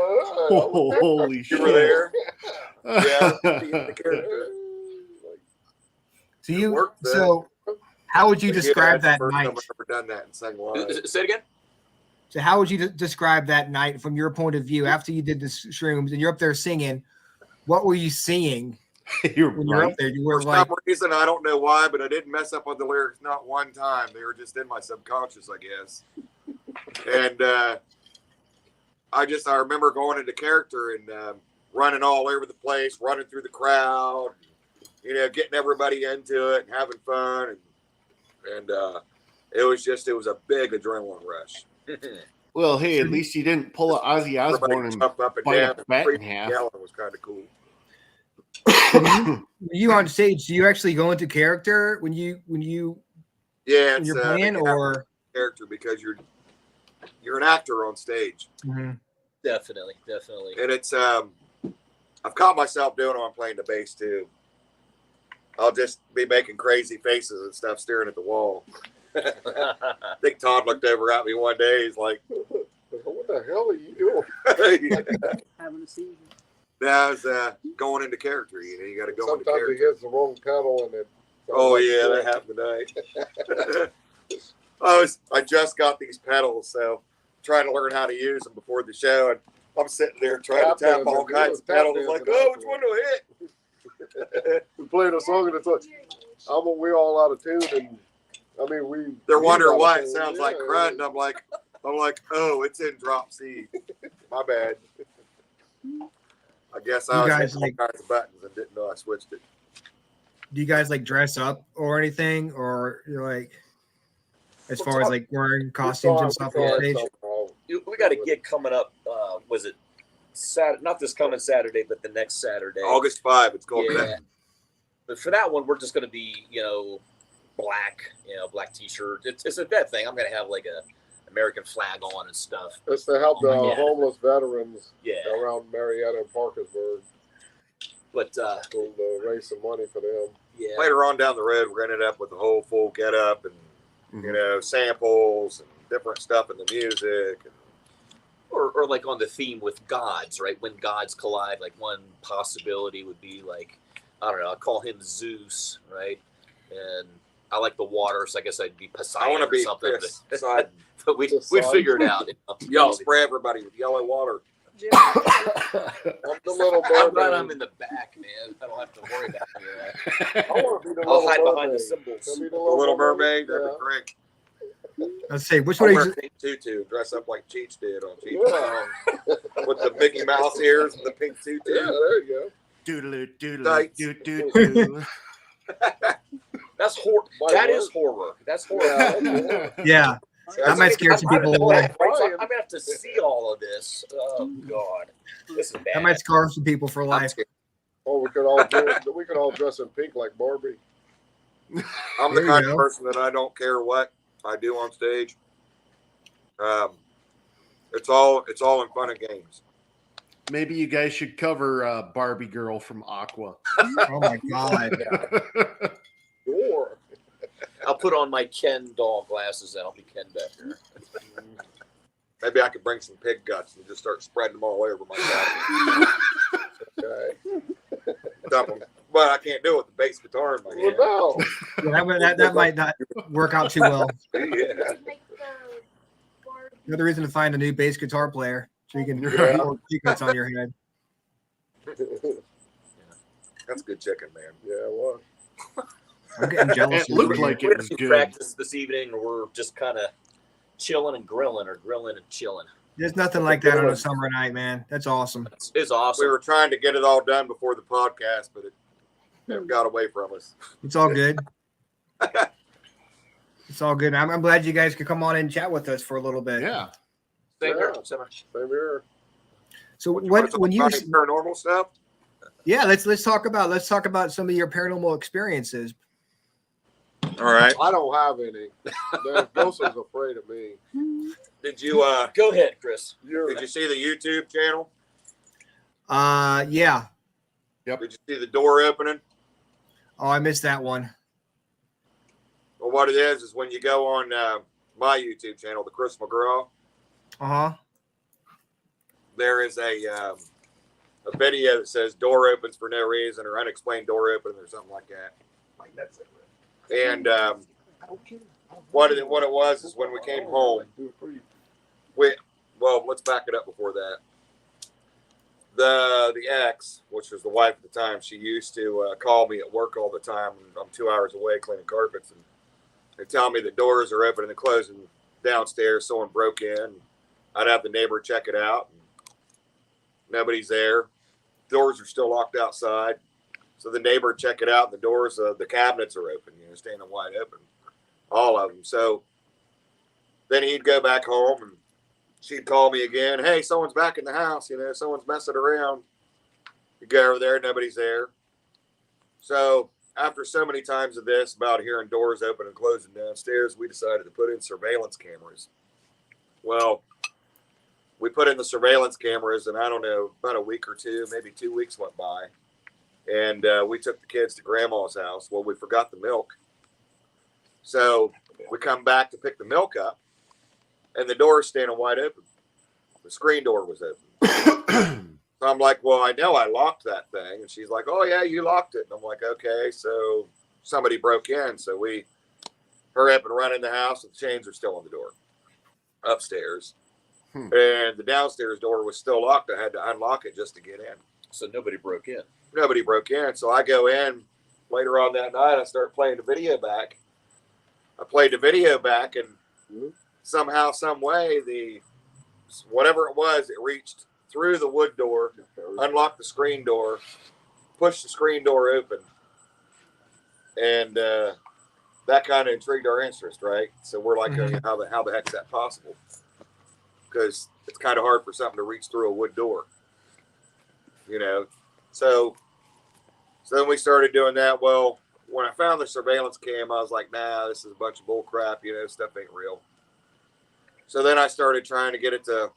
Speaker 2: Holy
Speaker 4: You
Speaker 2: shit.
Speaker 4: were there? Yeah, into character.
Speaker 1: So
Speaker 4: It worked,
Speaker 1: so How would you
Speaker 4: But yeah,
Speaker 1: describe
Speaker 4: that's
Speaker 1: that
Speaker 4: the first
Speaker 1: night?
Speaker 4: time I've ever done that in second life.
Speaker 3: Say it again.
Speaker 1: So how would you describe that night from your point of view after you did the shrooms and you're up there singing? What were you seeing
Speaker 2: You're
Speaker 1: when you're
Speaker 2: right.
Speaker 1: up there? You
Speaker 4: For
Speaker 1: were
Speaker 4: some
Speaker 1: like,
Speaker 4: reason, I don't know why, but I didn't mess up on the lyrics not one time. They were just in my subconscious, I guess. And I remember going into character and running all over the place, running through the crowd, getting everybody into it and having fun. And it was a big adrenaline rush.
Speaker 2: Well, hey, at least you didn't pull a Ozzy Osbourne
Speaker 4: Everybody
Speaker 2: and
Speaker 4: jump up and
Speaker 2: bite
Speaker 4: down
Speaker 2: a
Speaker 4: and
Speaker 2: bat in
Speaker 4: scream
Speaker 2: half.
Speaker 4: and yelling was kind of cool.
Speaker 1: when you on stage, do you actually go into character when you're
Speaker 4: Yeah,
Speaker 1: playing, or
Speaker 4: character because you're an actor on stage.
Speaker 3: Definitely.
Speaker 4: And it's I've caught myself doing it when I'm playing the bass too. I'll just be making crazy faces and stuff, staring at the wall. I think Todd looked over at me one day. He's like,
Speaker 5: What the hell are you doing?
Speaker 7: Having a seizure.
Speaker 4: I was going into character. You got to go into
Speaker 5: Sometimes he
Speaker 4: character.
Speaker 5: hits the wrong pedal and it.
Speaker 4: Oh yeah, that happened tonight. I just got these pedals, so trying to learn how to use them before the show, and I'm sitting there trying to tap all kinds of pedals. Like, oh, which one do I hit?
Speaker 5: We played a song and it's like, we're all out of tune, and I mean
Speaker 4: They're
Speaker 5: we
Speaker 4: wondering
Speaker 5: out
Speaker 4: why
Speaker 5: of
Speaker 4: it
Speaker 5: tune.
Speaker 4: sounds like
Speaker 5: Yeah,
Speaker 4: crud, and I'm like, oh, it's in drop C. My bad. I guess I
Speaker 1: You
Speaker 4: was
Speaker 1: guys
Speaker 4: hitting all kinds of buttons and didn't know I switched it.
Speaker 1: do you guys like dress up or anything, or you're like, as far as like wearing costumes and stuff on stage?
Speaker 3: We got a gig coming up. Was it Saturday? Not this coming Saturday, but the next Saturday.
Speaker 4: August 5, it's called.
Speaker 3: Yeah. But for that one, we're just going to be, black, black T-shirt. It's a vet thing. I'm going to have like a American flag on and stuff.
Speaker 5: It's to help the
Speaker 3: Yeah.
Speaker 5: homeless veterans
Speaker 3: Yeah.
Speaker 5: around Marietta and Parkersburg.
Speaker 3: But
Speaker 5: To raise some money for them.
Speaker 3: yeah,
Speaker 4: Later on down the road, we're going to end up with a whole full get up and, samples and different stuff in the music. And,
Speaker 3: or like on the theme with gods, right? When gods collide, like one possibility would be like, I don't know, I'll call him Zeus, right? And I like the water, so I guess I'd be Poseidon
Speaker 4: I want to
Speaker 3: or
Speaker 4: be
Speaker 3: something.
Speaker 4: Poseidon.
Speaker 3: But we
Speaker 5: Poseidon.
Speaker 3: figure it out.
Speaker 4: Y'all spray everybody with yellow water.
Speaker 7: Jim,
Speaker 5: I'm the little
Speaker 3: I'm glad
Speaker 5: mermaid.
Speaker 3: I'm in the back, man. I don't have to worry about any of that.
Speaker 5: I want to be the
Speaker 3: I'll
Speaker 5: little
Speaker 3: hide
Speaker 5: mermaid.
Speaker 3: behind the symbols.
Speaker 5: Can I be
Speaker 4: The Little Mermaid, that'd
Speaker 5: Yeah.
Speaker 4: be great.
Speaker 1: Let's say which
Speaker 4: I'll
Speaker 1: one?
Speaker 4: wear a pink tutu, dress up like Cheech did on Cheech
Speaker 5: Yeah.
Speaker 4: with the Mickey Mouse ears and the pink tutu.
Speaker 5: Yeah, there you
Speaker 2: Doodaloo, doodaloo,
Speaker 4: Tights.
Speaker 2: doo doo doo.
Speaker 3: That's horror.
Speaker 5: Might
Speaker 3: That
Speaker 5: work.
Speaker 3: is horror. That's
Speaker 5: go.
Speaker 3: horror.
Speaker 5: Yeah.
Speaker 1: Yeah, that might scare some people away.
Speaker 3: I'm gonna have to see all of this. Oh God, this is bad.
Speaker 1: That might scar some people for
Speaker 4: I'm
Speaker 1: life.
Speaker 4: scared.
Speaker 5: Or we could all dress in pink like Barbie.
Speaker 4: I'm the
Speaker 1: There you
Speaker 4: kind
Speaker 1: go.
Speaker 4: of person that I don't care what I do on stage. It's all in fun and games.
Speaker 2: Maybe you guys should cover Barbie Girl from Aqua.
Speaker 1: Oh my god!
Speaker 5: Sure.
Speaker 3: I'll put on my Ken doll glasses and I'll be Ken back here.
Speaker 4: Maybe I could bring some pig guts and just start spreading them all over my body.
Speaker 5: Okay.
Speaker 4: Dump 'em. But I can't do it with the bass guitar in my
Speaker 5: Well,
Speaker 4: hand.
Speaker 5: no.
Speaker 1: Yeah, that might not work out too well.
Speaker 4: Yeah.
Speaker 1: Another reason to find a new bass guitar player so you can
Speaker 2: Yeah.
Speaker 1: pour secrets on your head.
Speaker 4: That's good chicken, man.
Speaker 5: Yeah, it was.
Speaker 1: I'm getting jealous.
Speaker 2: It looked
Speaker 1: over
Speaker 2: like
Speaker 1: here.
Speaker 2: it was good.
Speaker 3: Practice this evening, or we're just kind of chilling and grilling, or grilling and chilling.
Speaker 1: There's nothing like that on a summer night, man. That's awesome.
Speaker 3: It's awesome.
Speaker 4: We were trying to get it all done before the podcast, but it never got away from us.
Speaker 1: It's all good. It's all good. I'm glad you guys could come on and chat with us for a little bit.
Speaker 2: Yeah.
Speaker 3: Same here.
Speaker 5: Yeah.
Speaker 3: Same here.
Speaker 5: Same here.
Speaker 1: So
Speaker 4: wanna
Speaker 1: what
Speaker 4: talk
Speaker 1: when you
Speaker 4: about any paranormal stuff?
Speaker 1: yeah, let's talk about some of your paranormal experiences.
Speaker 4: All right.
Speaker 5: I don't have any. The ghost is afraid of me.
Speaker 4: Did you
Speaker 3: Go ahead, Chris.
Speaker 4: did you see the YouTube channel?
Speaker 1: Yeah.
Speaker 4: Did you see the door opening?
Speaker 1: Oh, I missed that one.
Speaker 4: Well, what it is when you go on my YouTube channel, the Chris McGraw,
Speaker 1: Uh-huh.
Speaker 4: there is a video that says door opens for no reason or unexplained door opening or something like that. Like that's it. And what it was is when we came home, let's back it up before that. The ex, which was the wife at the time, she used to call me at work all the time. I'm 2 hours away cleaning carpets, and they tell me the doors are open and closing downstairs. Someone broke in. I'd have the neighbor check it out. And nobody's there. Doors are still locked outside. So the neighbor would check it out. And the doors, the cabinets are open, standing wide open, all of them. So then he'd go back home and she'd call me again. Hey, someone's back in the house. Someone's messing around. You go over there, nobody's there. So after so many times of this, about hearing doors open and closing downstairs, we decided to put in surveillance cameras. Well, we put in the surveillance cameras, and I don't know, about a week or two, maybe 2 weeks went by. And we took the kids to grandma's house. Well, we forgot the milk. So we come back to pick the milk up, and the door is standing wide open. The screen door was open. So I'm like, well, I know I locked that thing. And she's like, oh, yeah, you locked it. And I'm like, okay, so somebody broke in. So we hurry up and run in the house, and the chains are still on the door upstairs. And the downstairs door was still locked. I had to unlock it just to get in.
Speaker 3: So nobody broke in.
Speaker 4: Nobody broke in. So I go in later on that night. I start playing the video back. I played the video back, and somehow, some way, whatever it was, it reached through the wood door, unlocked the screen door, pushed the screen door open, and that kind of intrigued our interest, right? So we're like, how the heck's that possible? Because it's kind of hard for something to reach through a wood door, So then we started doing that. Well, when I found the surveillance cam, I was like, nah, this is a bunch of bull crap. Stuff ain't real. So then I started trying to get it to,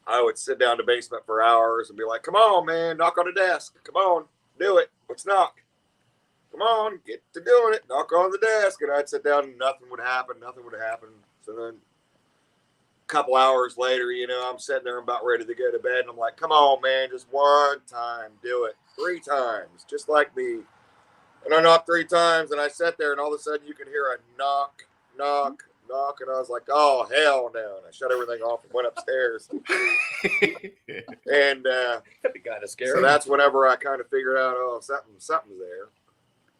Speaker 4: I would sit down in the basement for hours and be like, come on, man, knock on the desk. Come on, do it. Let's knock. Come on, get to doing it. Knock on the desk. And I'd sit down and nothing would happen. So then a couple hours later, I'm sitting there about ready to go to bed. And I'm like, come on, man, just one time. Do it 3 times, just like me. And I knocked 3 times, and I sat there, and all of a sudden you could hear a knock, knock, knock. And I was like, oh, hell no. And I shut everything off and went upstairs. And
Speaker 3: That'd be kind of scary.
Speaker 4: so that's whenever I kind of figured out, oh, something's there.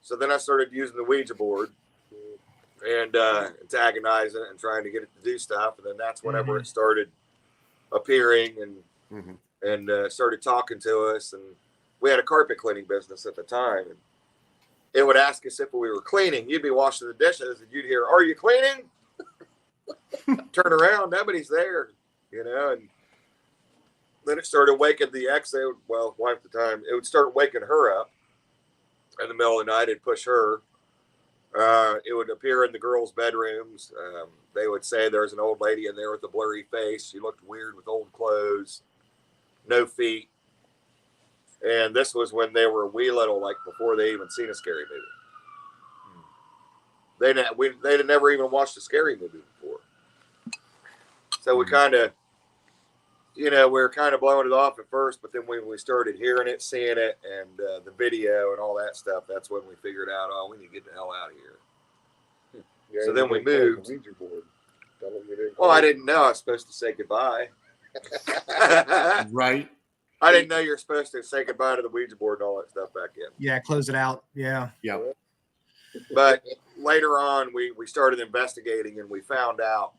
Speaker 4: So then I started using the Ouija board and antagonizing it and trying to get it to do stuff. And then that's whenever it started appearing and started talking to us. And we had a carpet cleaning business at the time. And it would ask us if we were cleaning. You'd be washing the dishes and you'd hear, are you cleaning? Turn around, nobody's there, and then it started waking the ex, wife at the time, it would start waking her up in the middle of the night. It'd push her. It would appear in the girls' bedrooms. They would say there's an old lady in there with a blurry face. She looked weird with old clothes, no feet. And this was when they were wee little, like before they even seen a scary movie. They'd never even watched a scary movie before. So we kind of, we were kind of blowing it off at first, but then when we started hearing it, seeing it, and the video and all that stuff, that's when we figured out, oh, we need to get the hell out of here.
Speaker 5: Yeah,
Speaker 4: So then we moved.
Speaker 5: Well,
Speaker 4: I didn't know I was supposed to say goodbye.
Speaker 2: Right.
Speaker 4: I didn't know you're supposed to say goodbye to the Ouija board and all that stuff back in.
Speaker 1: Yeah, close it out. Yeah.
Speaker 2: Yeah.
Speaker 4: But later on, we started investigating, and we found out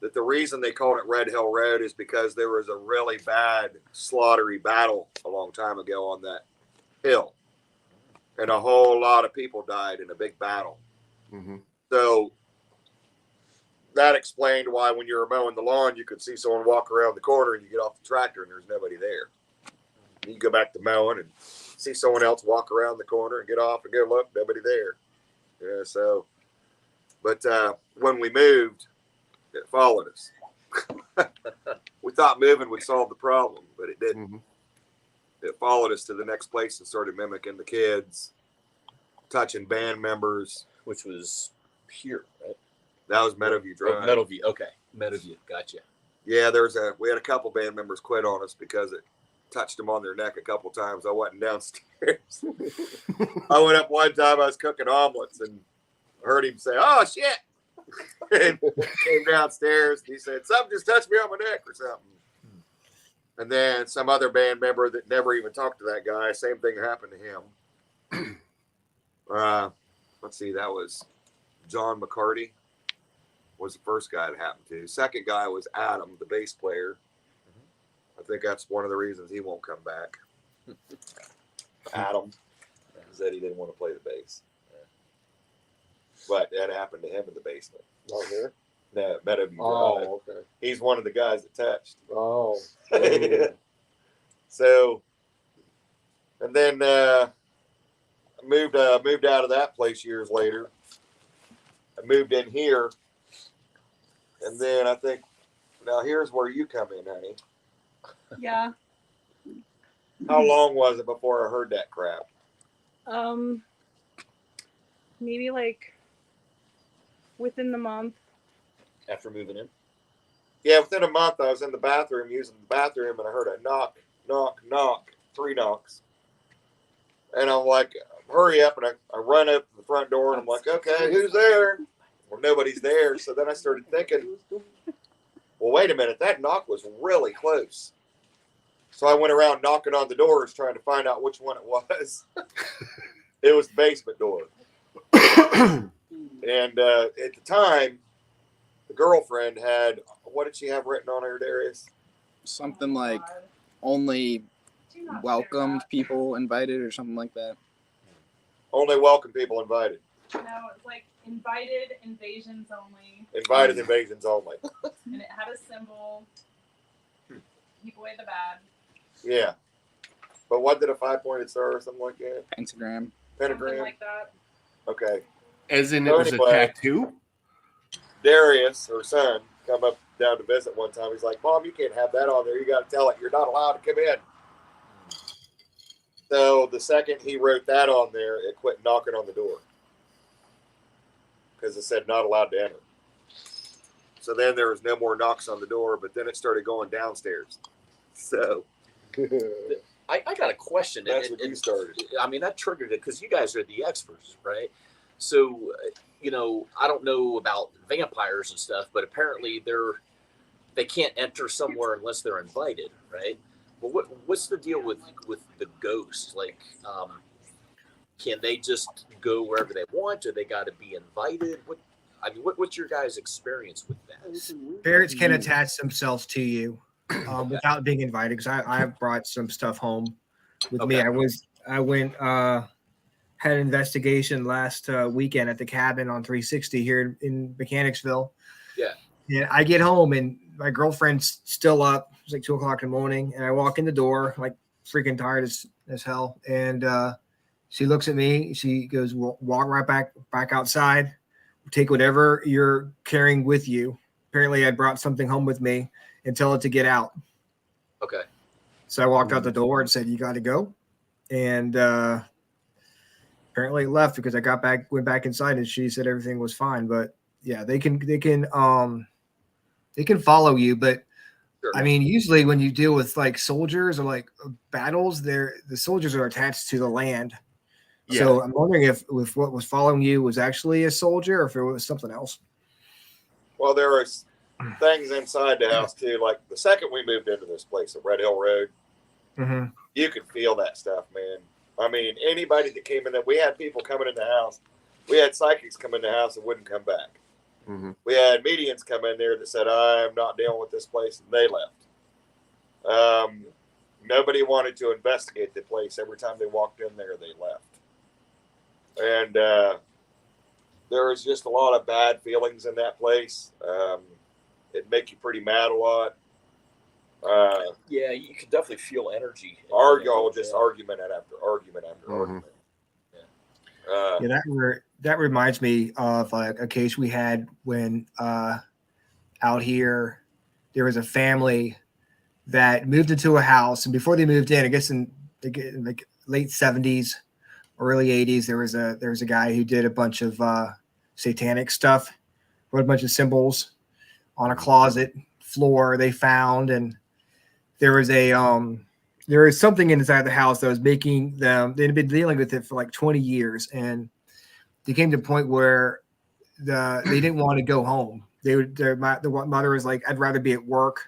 Speaker 4: that the reason they called it Red Hill Road is because there was a really bad slaughtery battle a long time ago on that hill. And a whole lot of people died in a big battle. So that explained why when you were mowing the lawn, you could see someone walk around the corner and you get off the tractor and there's nobody there. You go back to mowing and see someone else walk around the corner and get off and go, look, nobody there. But when we moved, it followed us. We thought moving would solve the problem, but it didn't. It followed us to the next place and started mimicking the kids, touching band members.
Speaker 3: Which was here, right?
Speaker 4: That was Meadowview Drive.
Speaker 3: Meadowview. Okay. Meadowview. Gotcha.
Speaker 4: Yeah, we had a couple band members quit on us because it touched them on their neck a couple times. I wasn't downstairs. I went up one time, I was cooking omelets, and heard him say, "Oh shit!" and came downstairs. And he said, "Something just touched me on my neck or something." And then some other band member that never even talked to that guy. Same thing happened to him. Let's see, that was John McCarty. Was the first guy that happened to. Second guy was Adam, the bass player. I think that's one of the reasons he won't come back. Adam said he didn't want to play the bass. But that happened to him in the basement.
Speaker 5: Not here.
Speaker 4: No, met him.
Speaker 5: Oh, okay.
Speaker 4: He's one of the guys that touched.
Speaker 5: Oh.
Speaker 4: So, and then moved out of that place years later. I moved in here, and then I think now here's where you come in, honey.
Speaker 8: Yeah.
Speaker 4: How long was it before I heard that crap?
Speaker 8: Maybe like within the month.
Speaker 3: After moving in.
Speaker 4: Yeah, within a month I was in the bathroom using the bathroom, and I heard a knock, 3 knocks, and I'm like, hurry up, and I run up to the front door, and I'm like, okay, who's there? Well, nobody's there. So then I started thinking, well, wait a minute, that knock was really close. So I went around knocking on the doors trying to find out which one it was. It was the basement door. And at the time, the girlfriend had, what did she have written on her, Darius?
Speaker 9: Something like only welcomed people invited or something like that.
Speaker 4: Only welcome people invited.
Speaker 8: No, it's like invited invasions only.
Speaker 4: Invited invasions only.
Speaker 8: And it had a symbol. Keep away the bad.
Speaker 4: Yeah. But what did a 5-pointed star or something like that?
Speaker 9: Pentagram.
Speaker 8: Something
Speaker 4: Pentagram?
Speaker 8: like that.
Speaker 4: Okay.
Speaker 2: As in, it
Speaker 4: So
Speaker 2: was
Speaker 4: anyway,
Speaker 2: a tattoo?
Speaker 4: Darius, her son, come up down to visit one time. He's like, Mom, you can't have that on there. You got to tell it you're not allowed to come in. So the second he wrote that on there, it quit knocking on the door because it said not allowed to enter. So then there was no more knocks on the door, but then it started going downstairs. So
Speaker 3: I got a question.
Speaker 4: that's what you started.
Speaker 3: I mean, that triggered it because you guys are the experts, right? So, I don't know about vampires and stuff, but apparently they can't enter somewhere unless they're invited, right? Well, what's the deal with the ghost? Like, can they just go wherever they want, or they got to be invited? What's your guys' experience with that?
Speaker 1: Spirits can attach themselves to you without being invited. Because I brought some stuff home with me. Had an investigation last weekend at the cabin on 360 here in Mechanicsville.
Speaker 3: Yeah.
Speaker 1: And I get home and my girlfriend's still up. It's like 2:00 in the morning. And I walk in the door, like freaking tired as hell. And she looks at me. She goes, walk right back outside. Take whatever you're carrying with you. Apparently I brought something home with me and tell it to get out.
Speaker 3: Okay.
Speaker 1: So I walked out the door and said, you got to go. And apparently it left because I went back inside and she said everything was fine. But yeah, they can follow you. But
Speaker 3: Sure.
Speaker 1: I mean, usually when you deal with like soldiers or like battles, the soldiers are attached to the land.
Speaker 2: Yeah.
Speaker 1: So I'm wondering if what was following you was actually a soldier or if it was something else.
Speaker 4: Well, there was things inside the house too. Like the second we moved into this place at Red Hill Road,
Speaker 1: Mm-hmm.
Speaker 4: you could feel that stuff, man. I mean, anybody that came in there, we had people coming in the house. We had psychics come in the house and wouldn't come back.
Speaker 2: Mm-hmm.
Speaker 4: We had mediums come in there that said, I'm not dealing with this place, and they left. Nobody wanted to investigate the place. Every time they walked in there, they left. And there was just a lot of bad feelings in that place. It'd make you pretty mad a lot.
Speaker 3: Yeah, you can definitely feel energy.
Speaker 4: Argument after argument after
Speaker 2: Mhm.
Speaker 4: argument.
Speaker 1: Yeah, that reminds me of a case we had when out here there was a family that moved into a house, and before they moved in, I guess in like late 70s, early 80s, there was a guy who did a bunch of satanic stuff, wrote a bunch of symbols on a closet floor they found, and there was something inside the house that was making them. They'd been dealing with it for like 20 years, and they came to a point where they didn't want to go home. The mother was like, I'd rather be at work.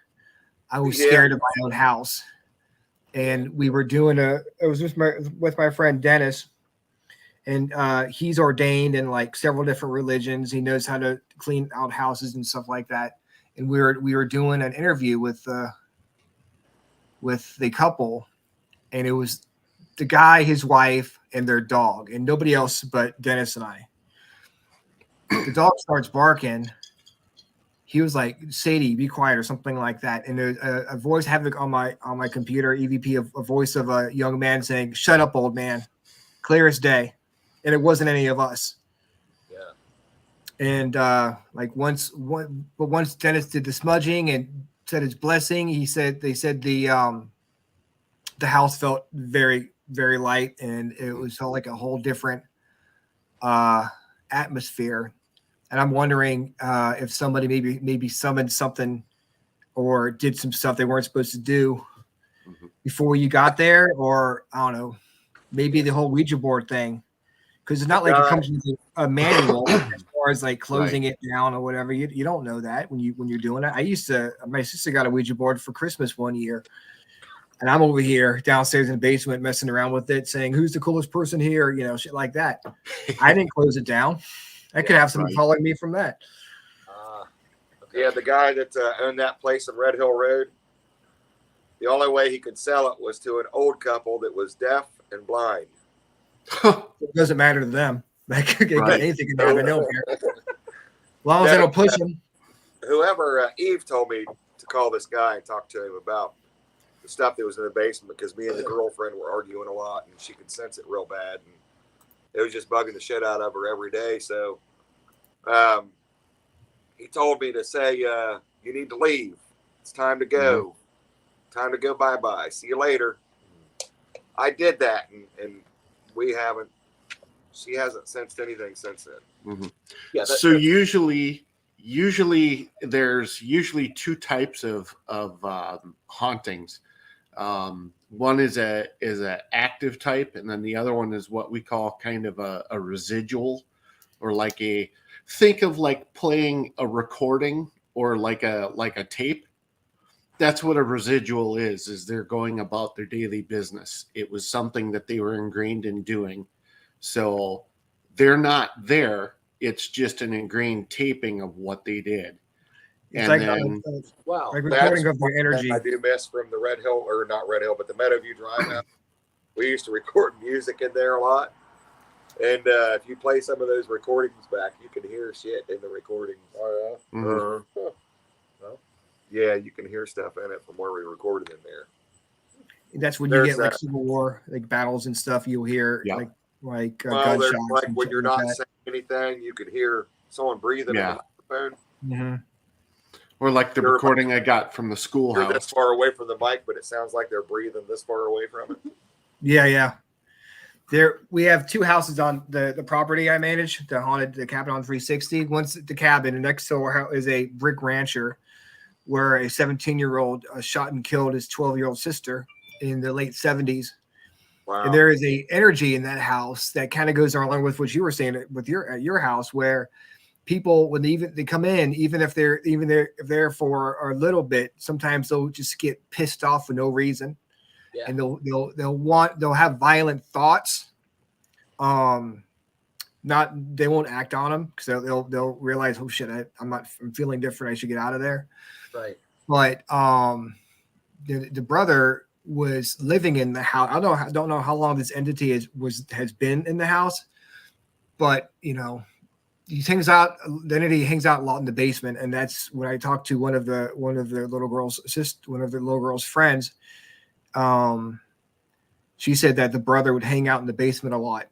Speaker 1: I was scared of my own house. And we were doing it was with my friend Dennis, and he's ordained in like several different religions. He knows how to clean out houses and stuff like that. And we were doing an interview with the couple, and it was the guy, his wife, and their dog, and nobody else but Dennis and I. The dog starts barking. He was like, "Sadie, be quiet," or something like that. And a voice havoc on my computer, EVP, a voice of a young man saying, "Shut up, old man," clear as day. And it wasn't any of us.
Speaker 3: Yeah.
Speaker 1: And once Dennis did the smudging and said his blessing, they said the house felt very, very light, and it felt like a whole different atmosphere. And I'm wondering if somebody maybe summoned something or did some stuff they weren't supposed to do before you got there, or I don't know, maybe the whole Ouija board thing, because it's not like it comes with a manual as far as like closing it down or whatever. You don't know that when you're doing it. My sister got a Ouija board for Christmas one year, and I'm over here downstairs in the basement messing around with it, saying, "Who's the coolest person here?" Shit like that. I didn't close it down. I could have somebody following me from that.
Speaker 4: Okay. Yeah, the guy that owned that place on Red Hill Road, the only way he could sell it was to an old couple that was deaf and blind.
Speaker 1: It doesn't matter to them. Anything can happen over here. As long as they don't push him.
Speaker 4: Whoever, Eve told me to call this guy and talk to him about the stuff that was in the basement, because me and the girlfriend were arguing a lot, and she could sense it real bad. And it was just bugging the shit out of her every day. So he told me to say, you need to leave. It's time to go. Time to go bye-bye. See you later. I did that, and she hasn't sensed anything since then.
Speaker 2: Yeah. So usually there's two types of hauntings. One is a active type, and then the other one is what we call kind of a residual, or think of like playing a recording or like a tape. That's what a residual is they're going about their daily business. It was something that they were ingrained in doing. So they're not there. It's just an ingrained taping of what they did.
Speaker 1: It's
Speaker 3: wow.
Speaker 1: Like recording of their energy.
Speaker 4: I do miss from the Red Hill, or not Red Hill, but the Meadowview Drive now. We used to record music in there a lot. And if you play some of those recordings back, you can hear shit in the recordings.
Speaker 5: Oh, yeah?
Speaker 4: Well, yeah, you can hear stuff in it from where we recorded in there.
Speaker 1: That's when you get like Civil War, like battles and stuff. You'll hear like gunshots.
Speaker 4: Like when you're not saying anything, you could hear someone breathing in the microphone.
Speaker 1: Mm-hmm.
Speaker 2: Or like the recording I got from the schoolhouse.
Speaker 4: They're this far away from the mic, but it sounds like they're breathing this far away from it.
Speaker 1: Yeah. We have two houses on the property I manage, the cabin on 360. One's the cabin, and next to our house is a brick rancher where a 17-year-old shot and killed his 12-year-old sister in the late 70s.
Speaker 4: Wow.
Speaker 1: And there is a energy in that house that kind of goes along with what you were saying with your house, where people, when they come in, even if they're there for a little bit, sometimes they'll just get pissed off for no reason.
Speaker 3: Yeah.
Speaker 1: And they'll have violent thoughts. They won't act on them because they'll realize, oh shit, I'm feeling different. I should get out of there.
Speaker 3: Right.
Speaker 1: But the brother was living in the house. I don't know how long this entity has been in the house, but he hangs out. The entity hangs out a lot in the basement, and that's when I talked to one of the little girl's friends. She said that the brother would hang out in the basement a lot,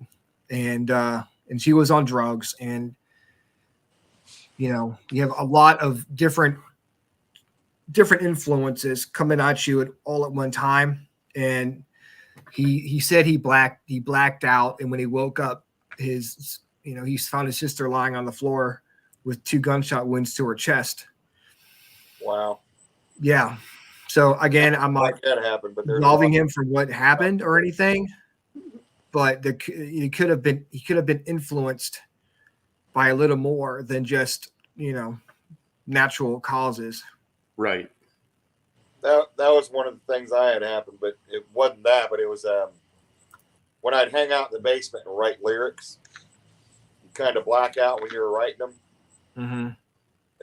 Speaker 1: and she was on drugs, and you have a lot of different influences coming at you all at one time. And he said he blacked out, and when he woke up, he found his sister lying on the floor with 2 gunshot wounds to her chest.
Speaker 4: Wow.
Speaker 1: Yeah. So again, I'm not
Speaker 4: that happened, but
Speaker 1: absolving him for what happened or anything, but he could have been influenced by a little more than just, natural causes.
Speaker 2: Right.
Speaker 4: That was one of the things I had happen, but it wasn't that. But it was when I'd hang out in the basement and write lyrics. You kind of black out when you were writing them, and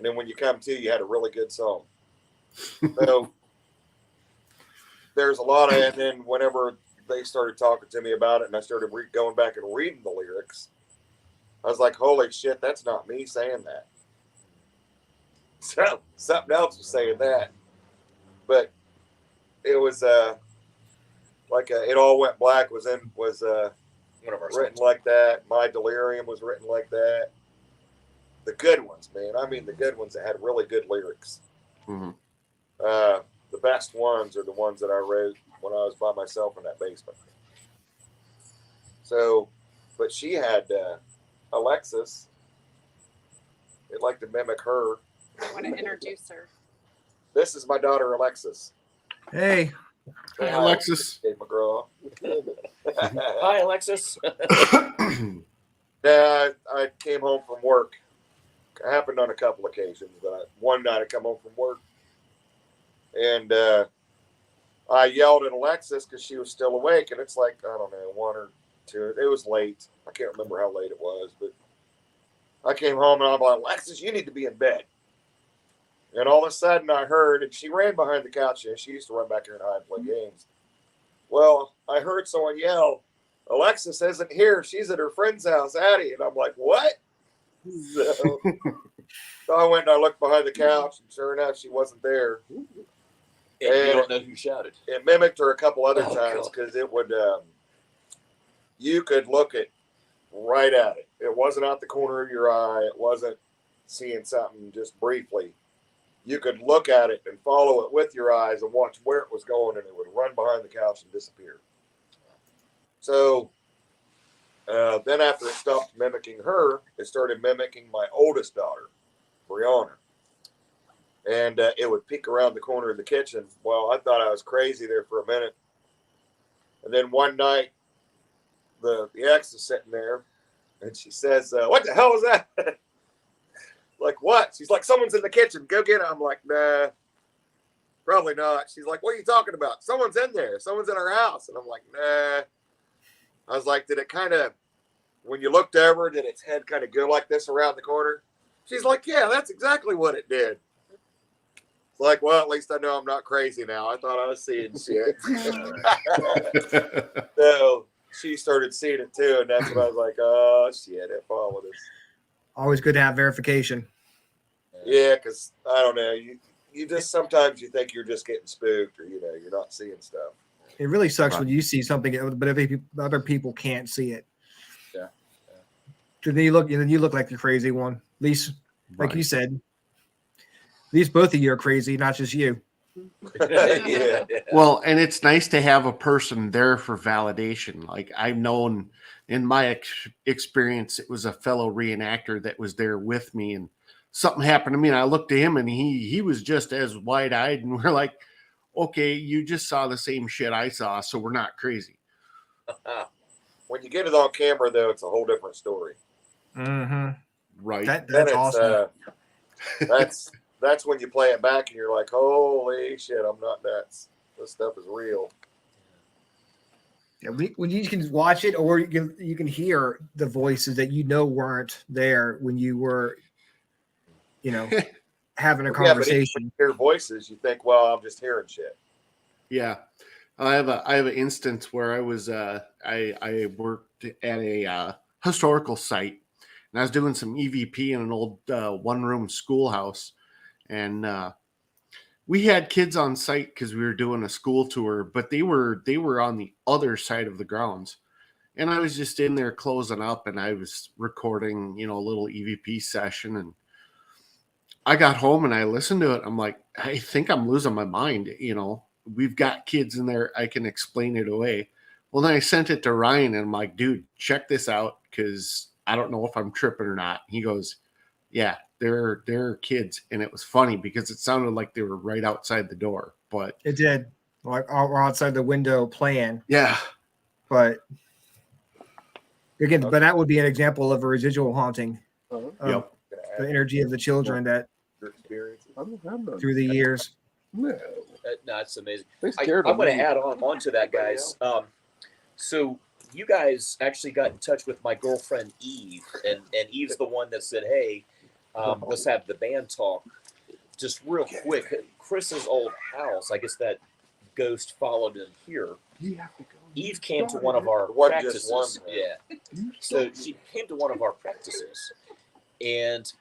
Speaker 4: then when you come to, you had a really good song. So there's a lot of, and then whenever they started talking to me about it, and I started going back and reading the lyrics, I was like, "Holy shit, that's not me saying that." So something else was saying that. But it was like It All Went Black was one of our written songs. Like that. My Delirium was written like that. The good ones, man. I mean, the good ones that had really good lyrics.
Speaker 2: Mm-hmm.
Speaker 4: The best ones are the ones that I wrote when I was by myself in that basement. So, but she had Alexis. I'd like to mimic her.
Speaker 8: I want to introduce her.
Speaker 4: This is my daughter, Alexis.
Speaker 1: Hey.
Speaker 2: Hi, Alexis.
Speaker 4: Dave McGraw.
Speaker 3: Hi, Alexis.
Speaker 4: Yeah, I came home from work. It happened on a couple occasions, but one night I come home from work, and I yelled at Alexis because she was still awake, and it's like, I don't know, 1 or 2. It was late. I can't remember how late it was, but I came home and I'm like, Alexis, you need to be in bed. And all of a sudden I heard, and she ran behind the couch, and she used to run back here and hide and play games. Well, I heard someone yell, Alexis isn't here. She's at her friend's house, Addie. And I'm like, what? So I went and I looked behind the couch, and sure enough, she wasn't there.
Speaker 3: And you don't know who shouted.
Speaker 4: It mimicked her a couple other times because it would, you could look right at it. It wasn't out the corner of your eye. It wasn't seeing something just briefly. You could look at it and follow it with your eyes and watch where it was going, and it would run behind the couch and disappear. So then after it stopped mimicking her, it started mimicking my oldest daughter, Brianna. And it would peek around the corner of the kitchen. Well, I thought I was crazy there for a minute. And then one night, the ex is sitting there, and she says, what the hell was that? Like, what? She's like, someone's in the kitchen. Go get it. I'm like, nah, probably not. She's like, what are you talking about? Someone's in there. Someone's in our house. And I'm like, nah. I was like, did it kind of, when you looked over, did its head kind of go like this around the corner? She's like, yeah, that's exactly what it did. It's like, well, at least I know I'm not crazy now. I thought I was seeing shit. So she started seeing it too. And that's when I was like, oh, shit, it followed us.
Speaker 1: Always good to have verification.
Speaker 4: Yeah, because I don't know, you just sometimes you think you're just getting spooked, or you're not seeing stuff.
Speaker 1: It really sucks when you see something, but other people can't see it.
Speaker 4: Yeah.
Speaker 1: So then you look like the crazy one. At least, like you said, at least both of you are crazy, not just you.
Speaker 4: Yeah.
Speaker 2: Well, and it's nice to have a person there for validation. Like I've known in my experience, it was a fellow reenactor that was there with me, and something happened to me, and I looked at him, and he was just as wide-eyed, and we're like, okay, you just saw the same shit I saw, so we're not crazy.
Speaker 4: When you get it on camera, though, it's a whole different story.
Speaker 1: Mm-hmm.
Speaker 2: Right.
Speaker 1: That's awesome.
Speaker 4: That's when you play it back, and you're like, holy shit, I'm not nuts. This stuff is real.
Speaker 1: Yeah, when you can watch it, or you can hear the voices that weren't there when you were, having a conversation.
Speaker 4: When you hear voices, you think, well, I'm just hearing shit.
Speaker 2: Yeah, I have an instance where I was I worked at a historical site, and I was doing some EVP in an old one-room schoolhouse, and we had kids on site because we were doing a school tour, but they were on the other side of the grounds. And I was just in there closing up, and I was recording, a little EVP session. And I got home and I listened to it. I'm like, I think I'm losing my mind. We've got kids in there. I can explain it away. Well, then I sent it to Ryan, and I'm like, dude, check this out, because I don't know if I'm tripping or not. He goes, yeah, they're kids. And it was funny because it sounded like they were right outside the door, but
Speaker 1: it did, like, or outside the window playing.
Speaker 2: Yeah.
Speaker 1: But again, but that would be an example of a residual haunting.
Speaker 5: Uh-huh.
Speaker 1: of the energy of the children that
Speaker 4: Your experiences.
Speaker 5: I don't have none.
Speaker 1: through the years.
Speaker 5: No.
Speaker 3: No, it's amazing.
Speaker 5: They
Speaker 3: I'm
Speaker 5: scared
Speaker 3: going
Speaker 5: of
Speaker 3: to
Speaker 5: me.
Speaker 3: add on to that, guys. So you guys actually got in touch with my girlfriend Eve, and Eve's the one that said, "Hey, let's have the band talk." Just real quick, Chris's old house. I guess that ghost followed him here.
Speaker 5: You have to go.
Speaker 3: Eve came to one of our
Speaker 4: It wasn't just
Speaker 3: practices.
Speaker 4: one,
Speaker 3: Yeah. So she came to one of our practices, and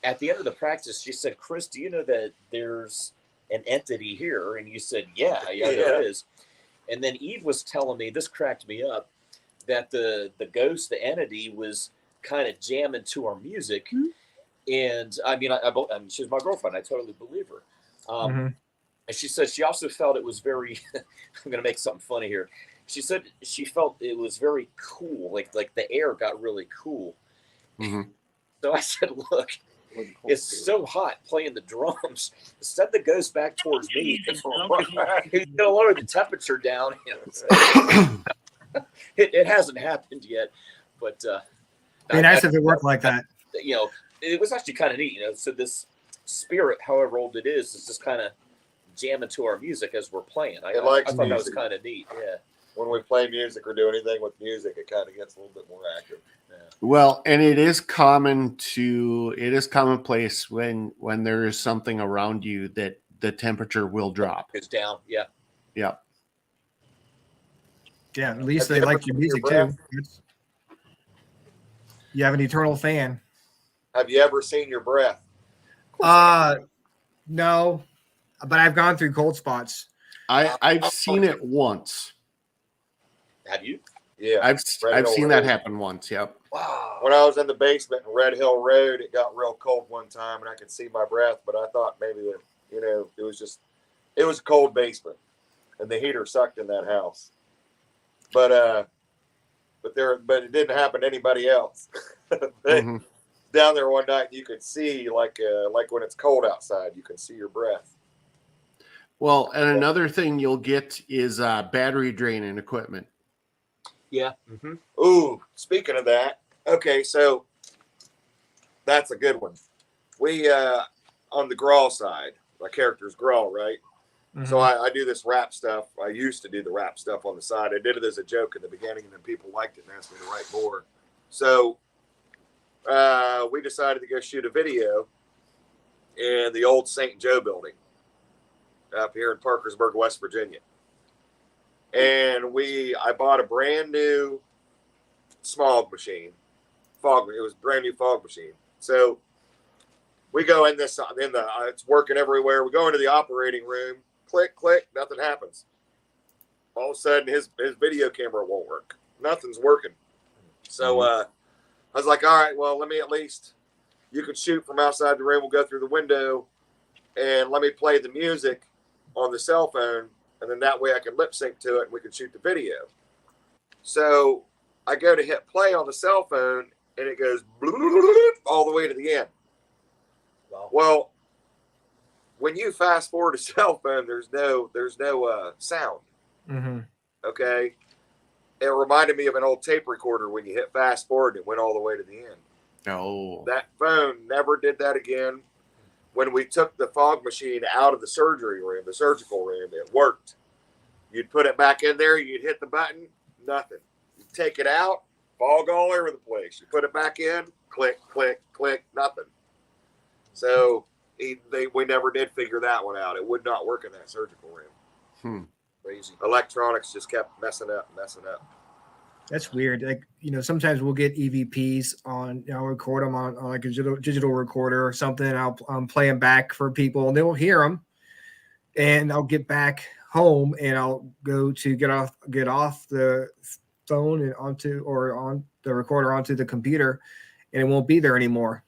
Speaker 3: at the end of the practice, she said, "Chris, do you know that there's an entity here?" And you said, yeah, there is. And then Eve was telling me, this cracked me up, that the ghost, the entity, was kind of jamming to our music. And I mean, I mean, she's my girlfriend. I totally believe her. And she said she also felt it was very, I'm going to make something funny here. She said she felt it was very cool, like the air got really cool. So I said, look, it's so hot playing the drums. Send the ghost back towards me. He's going to lower the temperature down. It hasn't happened yet, but
Speaker 1: Be nice if it worked like that.
Speaker 3: You know, it was actually kind of neat. You know, so this spirit, however old it is just kind of jamming to our music as we're playing. I thought that was kind of neat. Yeah.
Speaker 4: When we play music or do anything with music, it kind of gets a little bit more active.
Speaker 3: Yeah.
Speaker 2: Well, and it is commonplace when there is something around you that the temperature will drop.
Speaker 3: It's down. Yeah.
Speaker 2: Yeah.
Speaker 1: Yeah, at least
Speaker 4: Have
Speaker 1: they
Speaker 4: you
Speaker 1: like
Speaker 4: ever
Speaker 1: your
Speaker 4: seen
Speaker 1: music
Speaker 4: your
Speaker 1: too. You have an eternal fan.
Speaker 4: Have you ever seen your breath?
Speaker 1: No, but I've gone through cold spots.
Speaker 2: I've seen it once.
Speaker 3: Have you?
Speaker 4: Yeah.
Speaker 2: I've
Speaker 4: Red
Speaker 2: seen
Speaker 4: Hill
Speaker 2: that
Speaker 4: Road.
Speaker 2: happen once. Yep.
Speaker 3: Wow.
Speaker 4: When I was in the basement in Red Hill Road, it got real cold one time and I could see my breath, but I thought maybe that, it was a cold basement and the heater sucked in that house. But it didn't happen to anybody else. Down there one night, you could see like when it's cold outside, you can see your breath.
Speaker 2: Well, and another thing you'll get is battery draining equipment.
Speaker 3: Yeah.
Speaker 4: Ooh, speaking of that, okay, so that's a good one. We on the Grawl side, my character's Grawl, right? So I do this rap stuff. I used to do the rap stuff on the side. I did it as a joke in the beginning, and then people liked it and asked me to write more. So we decided to go shoot a video in the old St. Joe building up here in Parkersburg, West Virginia. And I bought a brand new smog machine. It was a brand new fog machine. So we go in it's working everywhere. We go into the operating room, click, click, nothing happens. All of a sudden his video camera won't work. Nothing's working. So I was like, all right, well, let me you can shoot from outside the room. We'll go through the window and let me play the music on the cell phone. And then that way I can lip sync to it and we can shoot the video. So I go to hit play on the cell phone and it goes all the way to the end.
Speaker 3: Wow.
Speaker 4: Well, when you fast forward a cell phone, there's no sound. Okay. It reminded me of an old tape recorder when you hit fast forward, it went all the way to the end.
Speaker 2: Oh.
Speaker 4: That phone never did that again. When we took the fog machine out of the surgical room, it worked. You'd put it back in there, you'd hit the button, nothing. You'd take it out, fog all over the place. You put it back in, click, click, click, nothing. So we never did figure that one out. It would not work in that surgical room.
Speaker 3: Crazy.
Speaker 4: Electronics just kept messing up.
Speaker 1: That's weird. Like, sometimes we'll get EVPs I'll record them on like a digital recorder or something. I'll play them back for people and they'll hear them. And I'll get back home and I'll go to get off the phone and on the recorder onto the computer and it won't be there anymore.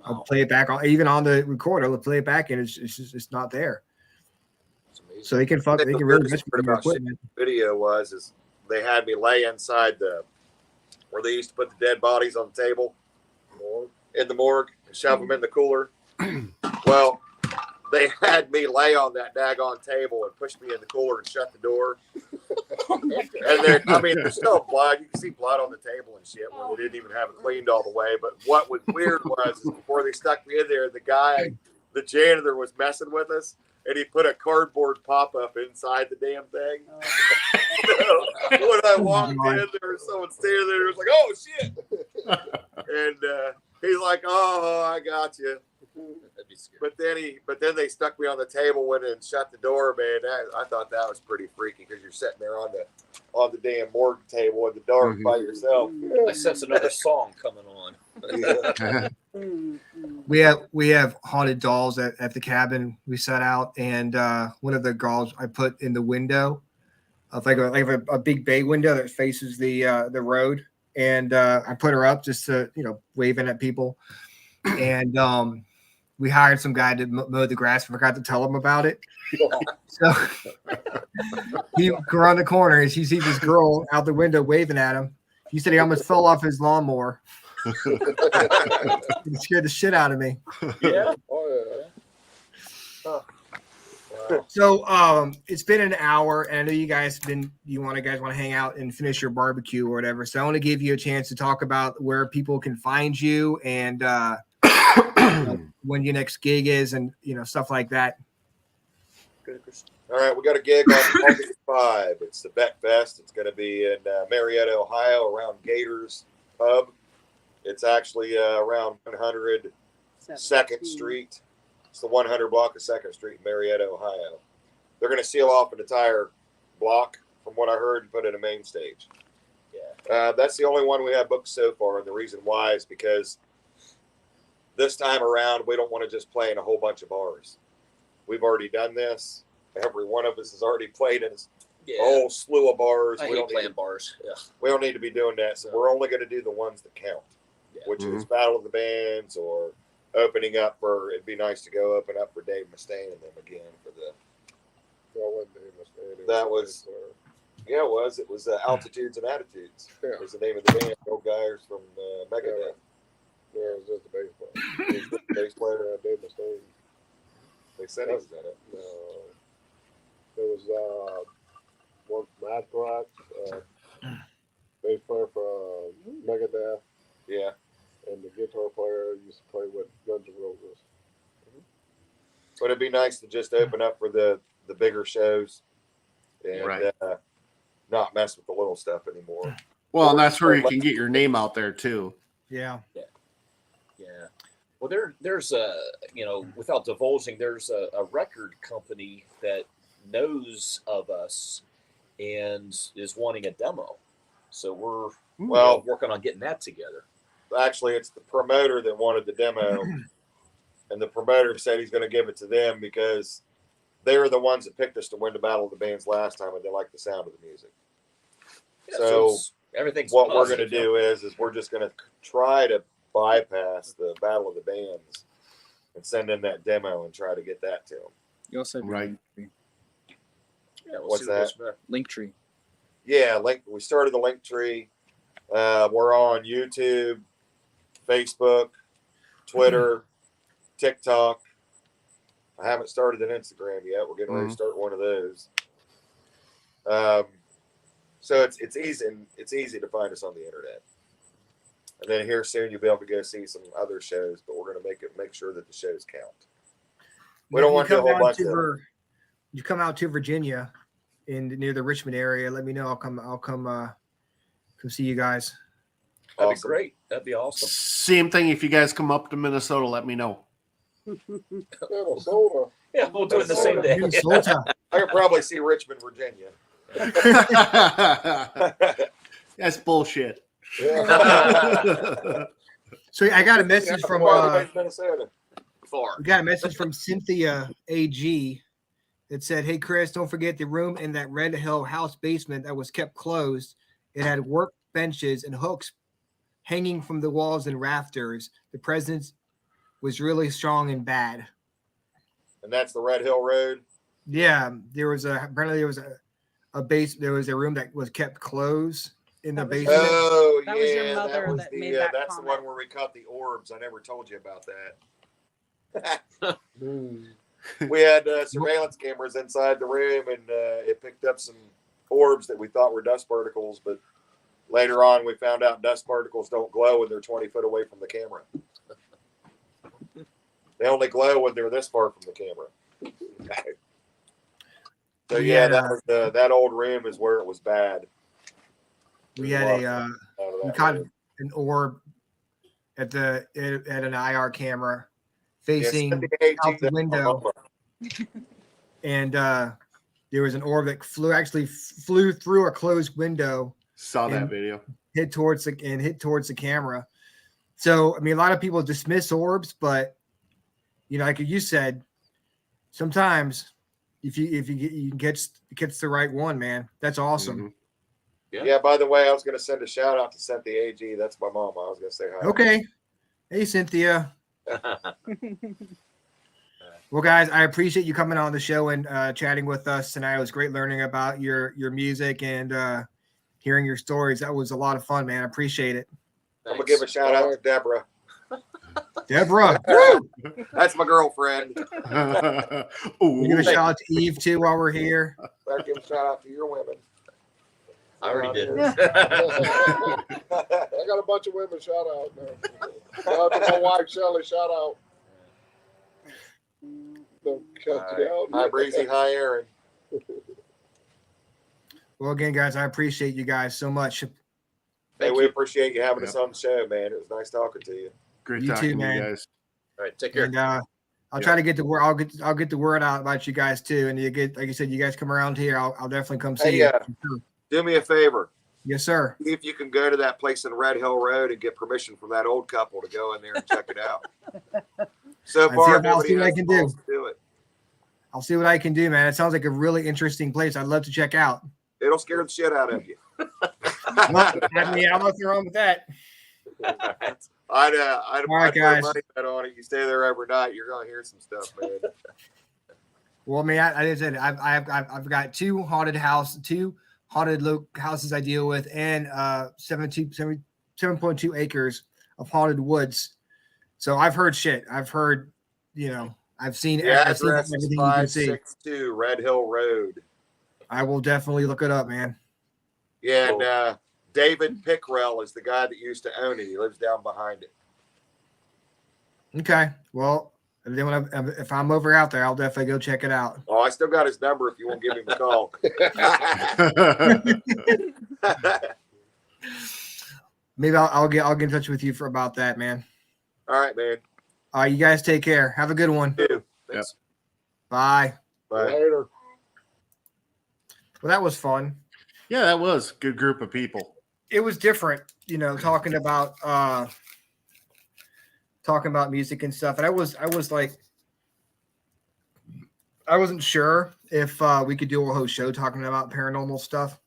Speaker 1: I'll play it back even on the recorder. I'll play it back and it's not there. So they can really mess with your equipment.
Speaker 4: Video is they had me lay inside where they used to put the dead bodies on the table in the morgue and shove them in the cooler. Well, they had me lay on that daggone table and push me in the cooler and shut the door. And then, I mean, there's still blood. You can see blood on the table and shit where they didn't even have it cleaned all the way. But what was weird was is before they stuck me in there, the janitor was messing with us, and he put a cardboard pop-up inside the damn thing. So when I walked in, there was someone standing there. It was like, "Oh shit!" And he's like, "Oh, I got you." But then they stuck me on the table, went and shut the door, man. I thought that was pretty freaky because you're sitting there on the damn morgue table in the dark by yourself.
Speaker 3: I sense another song coming on.
Speaker 1: We have haunted dolls at the cabin we set out, and one of the dolls I put in the window of like a big bay window that faces the road, and I put her up just to waving at people, and we hired some guy to mow the grass. Forgot to tell him about it. So he go around the corner and he sees this girl out the window waving at him. He said he almost fell off his lawnmower. It scared the shit out of me.
Speaker 3: Yeah.
Speaker 5: Oh yeah.
Speaker 1: So it's been an hour, and I know you guys want to hang out and finish your barbecue or whatever. So I want to give you a chance to talk about where people can find you and when your next gig is, and stuff like that.
Speaker 4: All right, we got a gig on August 5. It's the Bet Fest. It's going to be in Marietta, Ohio, around Gators Pub. It's actually around 100 2nd Street. It's the 100 block of 2nd Street in Marietta, Ohio. They're going to seal off an entire block, from what I heard, and put in a main stage. Yeah, that's the only one we have booked so far, and the reason why is because this time around, we don't want to just play in a whole bunch of bars. We've already done this. Every one of us has already played in a whole slew of bars.
Speaker 3: I hate playing bars. Yeah.
Speaker 4: We don't need to be doing that. So we're only going to do the ones that count, which is Battle of the Bands or opening up for, it'd be nice to go open up for Dave Mustaine and them again for the. That was, yeah, it was. It was Altitudes and Attitudes. Yeah. Was the name of the band. Old guys from Megadeth.
Speaker 5: Yeah, it was just a bass player.
Speaker 4: Bass player,
Speaker 5: Dave Mustaine.
Speaker 4: They said he was in it.
Speaker 5: No, there was one from Anthrax, bass player for Megadeth.
Speaker 4: Yeah,
Speaker 5: and the guitar player used to play with Guns N' Roses.
Speaker 4: But it'd be nice to just open up for the bigger shows and not mess with the little stuff anymore.
Speaker 2: Well, and that's where you can get your name out there too.
Speaker 1: Yeah.
Speaker 3: Yeah. Well, there's without divulging, there's a record company that knows of us and is wanting a demo. So we're working on getting that together.
Speaker 4: Actually, it's the promoter that wanted the demo, and the promoter said he's going to give it to them because they were the ones that picked us to win the Battle of the Bands last time, and they like the sound of the music.
Speaker 3: Yeah,
Speaker 4: so
Speaker 3: everything's
Speaker 4: what we're going to do is we're just going to try to bypass the Battle of the Bands and send in that demo and try to get that to them.
Speaker 9: You also have
Speaker 2: right.
Speaker 3: Yeah, we'll
Speaker 4: what's that?
Speaker 9: Linktree.
Speaker 4: Yeah, we started the Linktree. We're on YouTube, Facebook, Twitter, TikTok. I haven't started an Instagram yet. We're getting ready to start one of those. So it's easy. It's easy to find us on the internet. And then here soon you'll be able to go see some other shows, but we're going to make sure that the shows count. We don't want to do a whole bunch of.
Speaker 1: You come out to Virginia, near the Richmond area. Let me know. I'll come see you guys.
Speaker 3: That'd be great. That'd be awesome.
Speaker 2: Same thing. If you guys come up to Minnesota, let me know.
Speaker 5: Minnesota.
Speaker 3: Yeah, we'll do it the same day.
Speaker 4: I could probably see Richmond, Virginia.
Speaker 2: That's bullshit.
Speaker 5: Yeah.
Speaker 1: So I got a message from
Speaker 4: Minnesota.
Speaker 1: We got a message from Cynthia AG that said, "Hey Chris, don't forget the room in that Red Hill house basement that was kept closed. It had work benches and hooks hanging from the walls and rafters. The presence was really strong and bad."
Speaker 4: And that's the Red Hill Road.
Speaker 1: Yeah, apparently there was a room that was kept closed in the basement.
Speaker 4: Oh,
Speaker 7: That was your
Speaker 4: yeah,
Speaker 7: mother
Speaker 4: was
Speaker 7: that made that
Speaker 4: that's
Speaker 7: comment.
Speaker 4: the one where we caught the orbs. I never told you about that. We had surveillance cameras inside the room, and it picked up some orbs that we thought were dust particles, but later on we found out dust particles don't glow when they're 20 foot away from the camera. They only glow when they're this far from the camera. So yeah, that was that old room is where it was bad.
Speaker 1: We had we caught an orb at an IR camera facing out the window, and there was an orb that flew through a closed window.
Speaker 2: Saw that video.
Speaker 1: Hit towards the camera. So I mean, a lot of people dismiss orbs, but you know, like you said, sometimes if you get the right one, man, that's awesome.
Speaker 2: Mm-hmm.
Speaker 4: Yeah. By the way, I was going to send a shout out to Cynthia AG. That's my mom. I was going to say hi.
Speaker 1: Okay. Hey, Cynthia. Well, guys, I appreciate you coming on the show and chatting with us tonight. It was great learning about your music and hearing your stories. That was a lot of fun, man. I appreciate it.
Speaker 4: I'm going to give a shout out to Deborah.
Speaker 1: Deborah.
Speaker 4: That's my girlfriend.
Speaker 1: We'll give a shout out to Eve, too, while we're here.
Speaker 4: Better give a shout out to your women.
Speaker 3: I already did.
Speaker 5: I got a bunch of women. Shout out. Shout out to my wife, Shelly. Shout out.
Speaker 4: Hi, Breezy. Hi, Aaron.
Speaker 1: Well, again, guys, I appreciate you guys so much.
Speaker 4: Hey, we appreciate you having us on the show, man. It was nice talking to you.
Speaker 2: Great
Speaker 1: You
Speaker 2: talking
Speaker 1: too,
Speaker 2: to
Speaker 1: man.
Speaker 2: you guys.
Speaker 3: All right, take care.
Speaker 1: And I'll try to get the word. I'll get the word out about you guys too. And you get, like you said, you guys come around here. I'll definitely come see you.
Speaker 4: Do me a favor.
Speaker 1: Yes, sir.
Speaker 4: See if you can go to that place in Red Hill Road and get permission from that old couple to go in there and check it out. So far,
Speaker 1: I'll see what I can do.
Speaker 4: Do it.
Speaker 1: I'll see what I can do, man. It sounds like a really interesting place. I'd love to check out.
Speaker 4: It'll scare the shit out of you.
Speaker 1: I mean, I'm nothing wrong with that.
Speaker 4: I'd
Speaker 1: All right,
Speaker 4: put
Speaker 1: guys.
Speaker 4: money bet on it. You stay there overnight, you're gonna hear some stuff, man.
Speaker 1: Well, I mean, I said I've got two haunted houses I deal with, and 7.2 acres of haunted woods. So I've heard shit. I've heard, you know, I've seen
Speaker 4: Address
Speaker 1: everything
Speaker 4: is
Speaker 1: you can see.
Speaker 4: 562 Red Hill Road.
Speaker 1: I will definitely look it up, man.
Speaker 4: Yeah, and David Pickrell is the guy that used to own it. He lives down behind it.
Speaker 1: Okay. Well, then if I'm over out there, I'll definitely go check it out.
Speaker 4: Oh, I still got his number if you want to give him a call.
Speaker 1: Maybe I'll get in touch with you about that, man.
Speaker 4: All right, man.
Speaker 1: All right, you guys take care. Have a good one.
Speaker 4: You too. Thanks.
Speaker 1: Bye.
Speaker 4: Bye.
Speaker 5: Later.
Speaker 1: Well, that was fun.
Speaker 2: Yeah, that was a good group of people.
Speaker 1: It was different, you know, talking about music and stuff. And I was like, I wasn't sure if we could do a whole show talking about paranormal stuff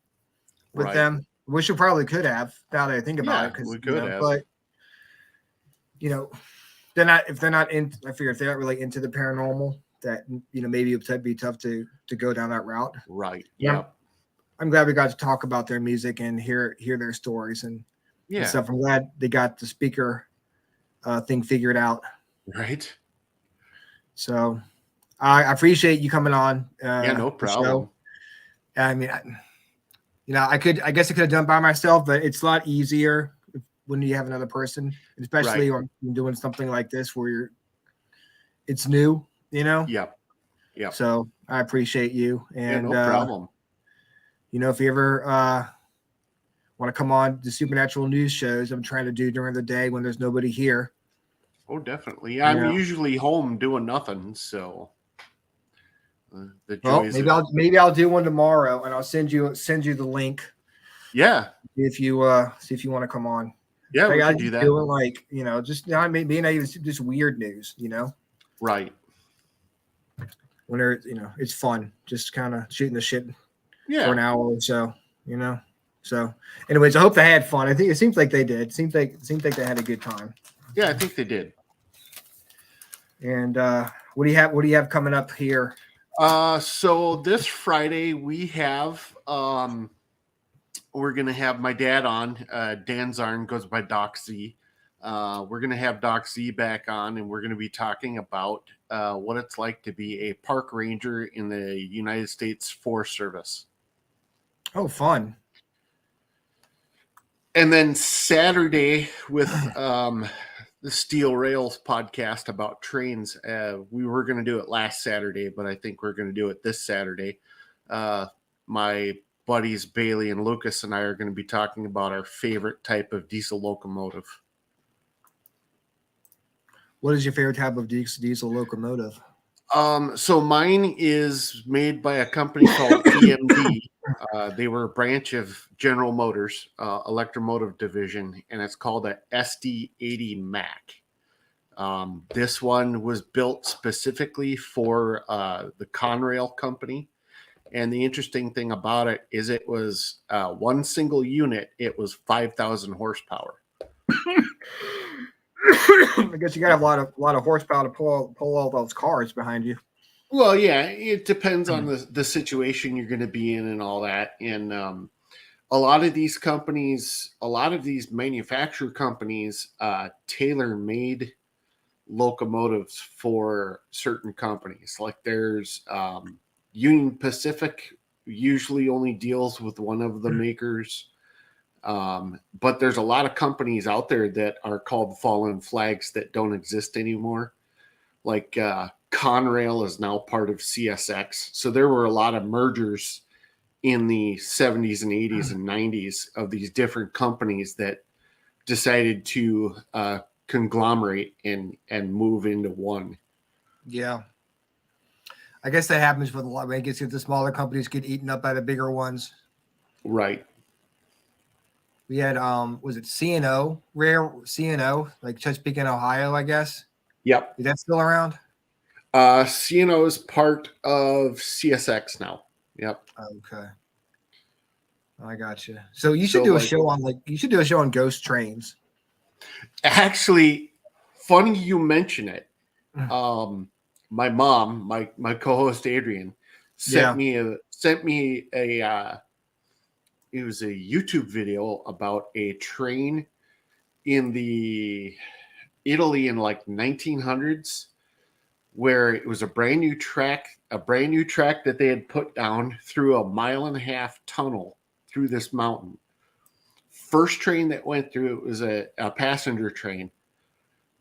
Speaker 1: with them. Wish we probably could have, now that I think about it.
Speaker 2: We could have.
Speaker 1: But you know, if they're not in, I figure if they're not really into the paranormal, that, you know, maybe it'd be tough to go down that route.
Speaker 2: Right.
Speaker 1: Yeah. I'm glad we got to talk about their music and hear their stories and stuff. I'm glad they got the speaker thing figured out.
Speaker 2: Right.
Speaker 1: So I appreciate you coming on.
Speaker 2: Yeah, no problem.
Speaker 1: I mean, I guess I could have done it by myself, but it's a lot easier when you have another person, especially when you're doing something like this where it's new, you know?
Speaker 2: Yeah.
Speaker 1: So I appreciate you. And
Speaker 2: no problem.
Speaker 1: You know, if you ever want to come on the supernatural news shows I'm trying to do during the day when there's nobody here.
Speaker 2: Oh, definitely. I'm usually home doing nothing, so
Speaker 1: maybe I'll do one tomorrow, and I'll send you the link.
Speaker 2: Yeah.
Speaker 1: If you want to come on.
Speaker 2: Yeah,
Speaker 1: we
Speaker 2: can do that.
Speaker 1: Doing like, you know, just maybe not even just weird news, you know.
Speaker 2: Right.
Speaker 1: When it's fun, just kind of shooting the shit.
Speaker 2: Yeah.
Speaker 1: For an hour or so, you know. So, anyways, I hope they had fun. I think it seems like they did. It seems like they had a good time.
Speaker 2: Yeah, I think they did.
Speaker 1: And what do you have coming up here?
Speaker 2: So this Friday we have we're gonna have my dad on. Dan Zarn goes by Doc Z. We're gonna have Doc Z back on, and we're gonna be talking about what it's like to be a park ranger in the United States Forest Service.
Speaker 1: Oh, fun.
Speaker 2: And then Saturday with the Steel Rails podcast about trains. We were going to do it last Saturday, but I think we're going to do it this Saturday. My buddies Bailey and Lucas and I are going to be talking about our favorite type of diesel locomotive.
Speaker 1: What is your favorite type of diesel locomotive?
Speaker 2: So mine is made by a company called EMD. They were a branch of General Motors, electromotive division, and it's called a SD80 Mac. This one was built specifically for the Conrail company. And the interesting thing about it is it was one single unit. It was 5,000 horsepower.
Speaker 1: I guess you got to have a lot of horsepower to pull all those cars behind you.
Speaker 2: Well, yeah, it depends on the situation you're going to be in and all that. And a lot of these companies, a lot of these manufacturer companies, tailor-made locomotives for certain companies. Like there's Union Pacific usually only deals with one of the makers. But there's a lot of companies out there that are called fallen flags that don't exist anymore. Like Conrail is now part of CSX. So there were a lot of mergers in the 70s and 80s and 90s of these different companies that decided to conglomerate and move into one.
Speaker 1: Yeah. I guess that happens with a lot. I guess if the smaller companies get eaten up by the bigger ones.
Speaker 2: Right.
Speaker 1: We had was it CNO, like Chesapeake in Ohio, I guess.
Speaker 2: Yep.
Speaker 1: Is that still around?
Speaker 2: CNO is part of CSX now. Yep.
Speaker 1: Okay. I got you. So you should do a show on ghost trains.
Speaker 2: Actually, funny you mention it. My mom, my co-host Adrian, sent me a it was a YouTube video about a train in the Italy in like 1900s, where it was a brand new track that they had put down through a 1.5-mile tunnel through this mountain. First train that went through it was a passenger train.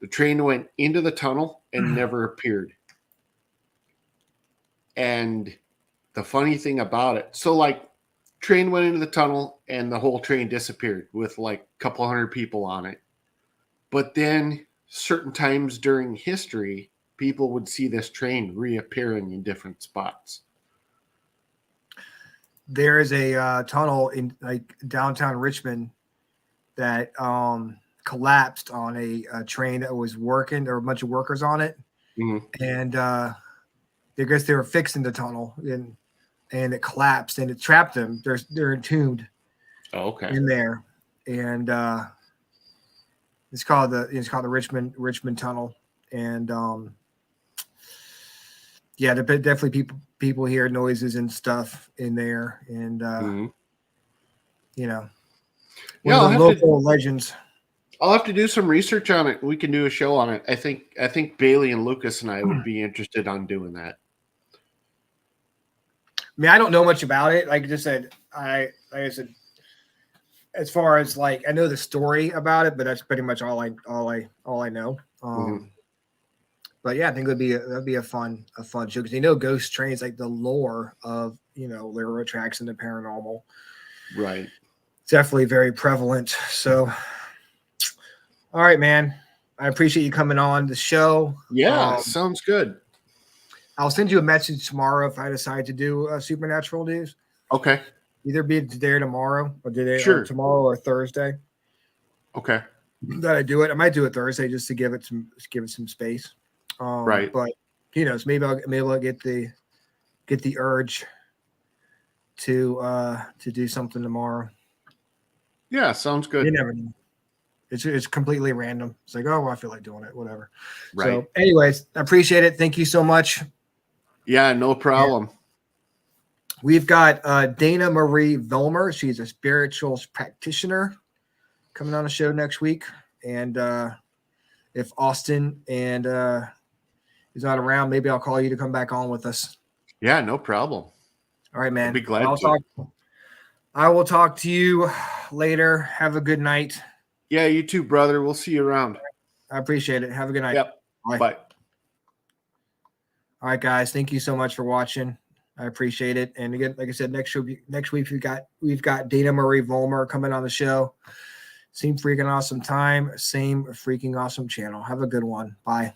Speaker 2: The train went into the tunnel and never appeared. And the funny thing about it, so like train went into the tunnel and the whole train disappeared with like a couple hundred people on it. But then certain times during history, people would see this train reappearing in different spots.
Speaker 1: There is a tunnel in like downtown Richmond that collapsed on a train that was working. There were a bunch of workers on it. Mm-hmm. And I guess they were fixing the tunnel and it collapsed and it trapped them. They're entombed in there. And it's called the Richmond Tunnel. And yeah, there definitely people hear noises and stuff in there. And local legends.
Speaker 2: I'll have to do some research on it. We can do a show on it. I think Bailey and Lucas and I would be interested on doing that.
Speaker 1: I mean, I don't know much about it. Like I just said, like I said, as far as like I know the story about it, but that's pretty much all I know. But yeah, I think that'd be a fun show because ghost trains, like the lore of railroad tracks and the paranormal,
Speaker 2: right?
Speaker 1: It's definitely very prevalent. So, all right, man, I appreciate you coming on the show.
Speaker 2: Yeah, sounds good.
Speaker 1: I'll send you a message tomorrow if I decide to do Supernatural News.
Speaker 2: Okay.
Speaker 1: Either be today or tomorrow, or tomorrow or Thursday.
Speaker 2: Okay.
Speaker 1: That I do it. I might do it Thursday just to give it some space.
Speaker 2: Right.
Speaker 1: But maybe I'll get the urge to do something tomorrow.
Speaker 2: Yeah, sounds good.
Speaker 1: You never know. It's completely random. It's like, oh, well, I feel like doing it, whatever.
Speaker 2: Right.
Speaker 1: So, anyways, I appreciate it. Thank you so much.
Speaker 2: Yeah, no problem.
Speaker 1: Yeah. We've got Dana Marie Vilmer. She's a spiritual practitioner coming on the show next week. And if Austin and is not around, maybe I'll call you to come back on with us.
Speaker 2: Yeah, no problem.
Speaker 1: All right, man.
Speaker 2: I'll be glad to.
Speaker 1: I will talk to you later. Have a good night.
Speaker 2: Yeah, you too, brother. We'll see you around.
Speaker 1: I appreciate it. Have a good night.
Speaker 2: Yep. Bye.
Speaker 1: All right, guys. Thank you so much for watching. I appreciate it. And again, like I said, next week we've got Dana Marie Volmer coming on the show. Same freaking awesome time, same freaking awesome channel. Have a good one. Bye.